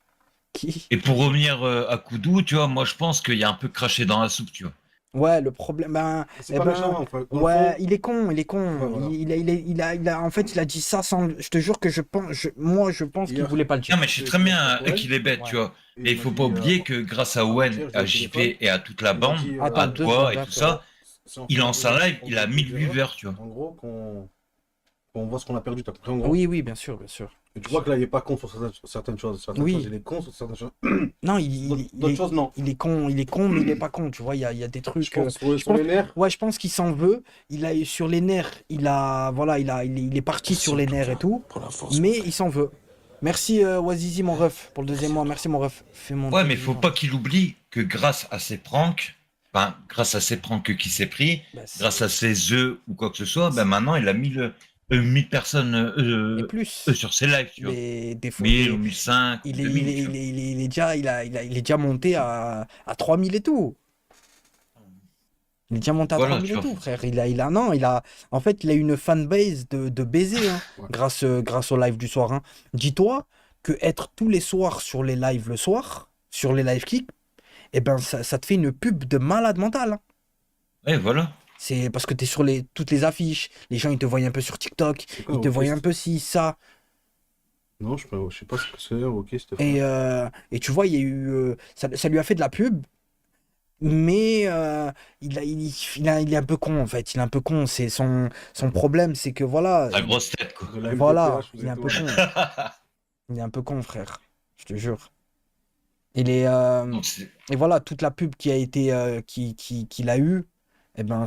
Qui? Et pour revenir à Koudou, tu vois, moi je pense qu'il y a un peu craché dans la soupe, tu vois. Ouais, le problème, ben, C'est eh pas ben, méchant, enfin. Dans le ouais, fond, il est con, il est con. ouais, voilà. En fait, il a dit ça sans, je te jure que moi, je pense qu'il Hier, voulait pas le Non, dire. mais je sais j'ai très dit bien à qu'il est bête, Ouais. tu vois. et Mais il il m'a faut dit, pas oublier que grâce à Owen, avant-hier, j'ai à eu au JP téléphone, et à toute la il m'a bande, dit, Attends, à deux toi secondes, et hein, tout frère. ça, si on il fait un lance jeu, un live, on il a peut 1000 dire, viewers, tu vois. en gros, qu'on voit ce qu'on a perdu, t'as compris en gros? Oui, oui, bien sûr, bien sûr. Et tu vois que là, il est pas con sur certaines choses. Certaines Oui. choses, il est con sur certaines choses. Non, D'autres choses, non. il est con, mais il est pas con, tu vois, il y a des Je trucs. pense sur je sur pense- les nerfs, Ouais, je pense qu'il s'en veut. Il a sur les nerfs, voilà, il est parti sur les nerfs et tout, mais il s'en veut. Merci Wazizi, mon ref, pour le deuxième mois. Merci, mon ref. Fais monter Ouais, mais les faut gens. pas qu'il oublie que grâce à ses pranks, enfin, grâce à ses pranks qu'il s'est pris, Bah, c'est- grâce à ses œufs ou quoi que ce soit, ben maintenant il a 1000 personnes Et plus. sur ses lives, tu vois. Des fois, 1000 ou 1005 ou il 2000, tu vois. est déjà, il est déjà monté à 3000 et tout. Il est déjà monté à Voilà, 3000 tu et vois. tout, frère. Non, en fait, il a une fanbase de baiser, hein, Ouais. grâce au live du soir, hein. Dis-toi que être tous les soirs sur les lives le soir, sur les live kicks, eh ben, ça te fait une pub de malade mental, hein. Ouais, voilà. C'est parce que tu es sur toutes les affiches, les gens ils te voient un peu sur TikTok, c'est quoi, ils te ok, voient un peu ci, ça. Non, je sais pas ce que c'est, ok, Stéphane. Et tu vois, il y a eu. Ça lui a fait de la pub, mais il est un peu con en fait. Il est un peu con. C'est son problème, c'est que voilà. La grosse tête, quoi. De la Voilà, MDPH, vous il est un êtes peu où con. Il est un peu con, frère. Je te jure. Donc, c'est- Et voilà, toute la pub qui a été. Qu'il a eu, eh ben,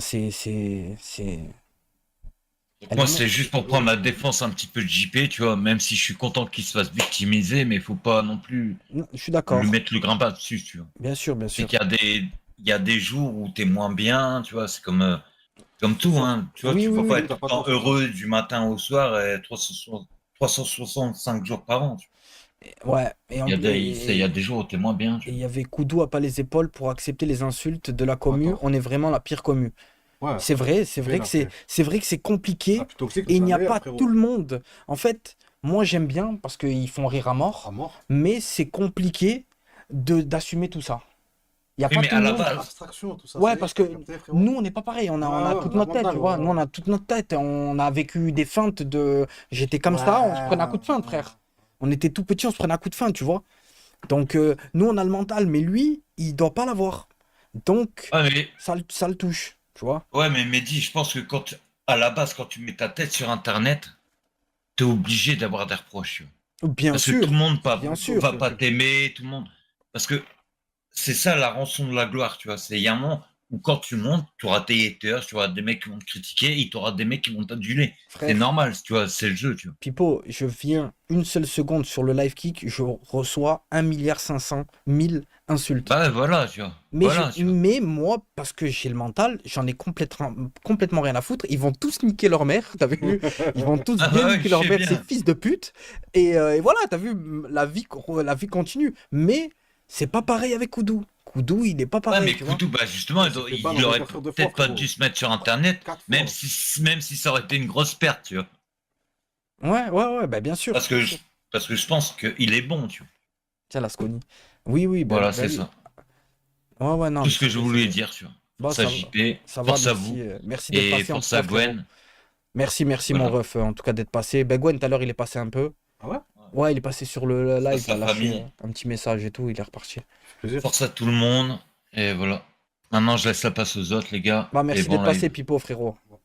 donc Elle moi, est c'est juste pour prendre la défense un petit peu de JP, tu vois, même si je suis content qu'il se fasse victimiser, mais il faut pas non plus Non, je suis d'accord. lui mettre le grappin dessus, tu vois. Bien sûr, bien C'est sûr. qu'il y a des jours où t'es moins bien, tu vois, c'est comme tout, hein. Tu vois, Oui, tu oui, peux oui. pas Oui, être t'as tout pas le temps tort, heureux du matin au soir et 365 jours par an, tu vois. Ouais. Et Il y a des jours où t'es moins bien, tu Et il vois. y avait Koudou à pas les épaules pour accepter les insultes de la commu. Attends. On est vraiment la pire commu. Ouais, C'est vrai que c'est vrai que c'est compliqué la plus toxique, et il n'y a ça l'est, pas frérot. tout le monde. En fait, moi j'aime bien parce qu'ils font rire à À mort, mort. mais c'est compliqué d'assumer tout ça. Il y a Oui, pas mais tout à le la monde. base, Abstraction, tout ça. Ouais, ça y est, parce que t'as capté, frérot. nous on n'est pas pareil. On a Ouais, toute ouais, notre tête, mental, tu vois. ouais. Nous on a toute notre tête. On a vécu des feintes de. J'étais comme ça, on se prenait un coup de feinte, frère. On était tout petit, on se prenait un coup de feinte, tu vois. Donc nous on a le mental, mais lui il doit pas l'avoir. Donc ouais, mais, ça le touche, tu vois. Mehdi, je pense que à la base, quand tu mets ta tête sur Internet, t'es obligé d'avoir des reproches, tu vois. Bien Parce que sûr, tout le monde bien sûr. va pas t'aimer, tout le monde. Parce que c'est ça la rançon de la gloire, tu vois. Il y a un moment où quand tu montes, tu auras tes haters, tu auras des mecs qui vont te critiquer, et tu auras des mecs qui vont t'aduler. C'est Frère, normal, tu vois, c'est le jeu, tu vois. Pipo, je viens une seule seconde sur le live kick, je reçois 1,5 milliard insultes. Bah ouais, voilà, tu vois. Mais, Voilà, tu vois. mais moi, parce que j'ai le mental, j'en ai complètement rien à foutre. Ils vont tous niquer leur mère, t'as vu? Ils vont tous Ah bien ouais, niquer je leur sais mère, bien. ces fils de pute. Et voilà, t'as vu, la vie continue. Mais c'est pas pareil avec Koudou. Koudou, il est pas Ouais, pareil, mais tu vois. Koudou, bah justement, Ça se fait pas dans il aurait les 4 heures de peut-être fois, pas dû frérot. se mettre sur Internet, 4 même fois. si ça aurait été une grosse perte, tu vois. Ouais, bah bien sûr. Parce que Parce que je pense qu'il est bon, tu vois. Tiens, la Sconi. Oui, oui, ben, Voilà, ben c'est oui. ça. Ouais, ouais, non. Tout mais ce que c'est- je voulais c'est- dire, tu vois. Bon, Force à JP, ça va, force à merci. vous, Merci d'être et passé en tout force à cas, frérot. Gwen. Merci, Voilà. mon ref, en tout cas, d'être passé. Ben, Gwen, tout à l'heure, il est passé un peu. Ah ouais? Ouais, il est passé sur le live, Sa il a lâché famille. un petit message et tout, il est reparti. Ça fait plaisir. Force à tout le monde, et voilà. Maintenant, je laisse la place aux autres, les gars. Bah, et merci bon d'être passé, live. Pipo, frérot. Pas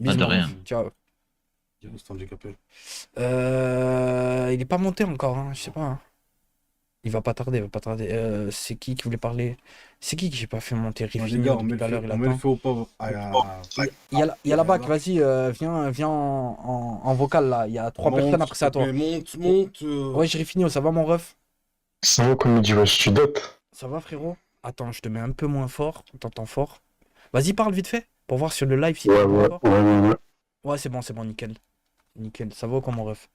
Bisous, de mon rien. ref. Ciao. C'est handicapé. Il est pas monté encore, hein, je sais pas. Hein. Il va pas tarder, il va pas tarder. C'est qui voulait parler? C'est qui que j'ai pas fait monter? Bon, les Rifinho, gars, on depuis met tout à l'heure, le il feu, on met le attend. feu au pauvre. Il y a la bac, vas-y, viens en vocal là. Il y a 3 personnes après c'est à toi. Monte. Ouais, j'ai fini, ça va mon ref? Ça va comme il dit, ouais, je suis dope. Ça va frérot? Attends, je te mets un peu moins fort, on t'entend fort. Vas-y, parle vite fait, pour voir sur le live si Ouais, t'entends ouais, fort. ouais. Ouais, c'est bon, nickel. Nickel, ça va comme mon ref?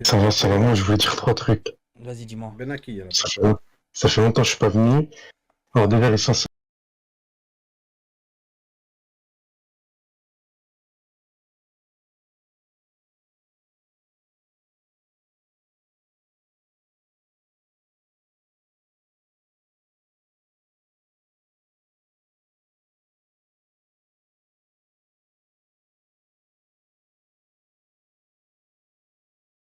Ça va, moi, je voulais dire 3 trucs. Vas-y, dis-moi. Benaki, là. Ça fait longtemps que je suis pas venu. Alors, déjà, les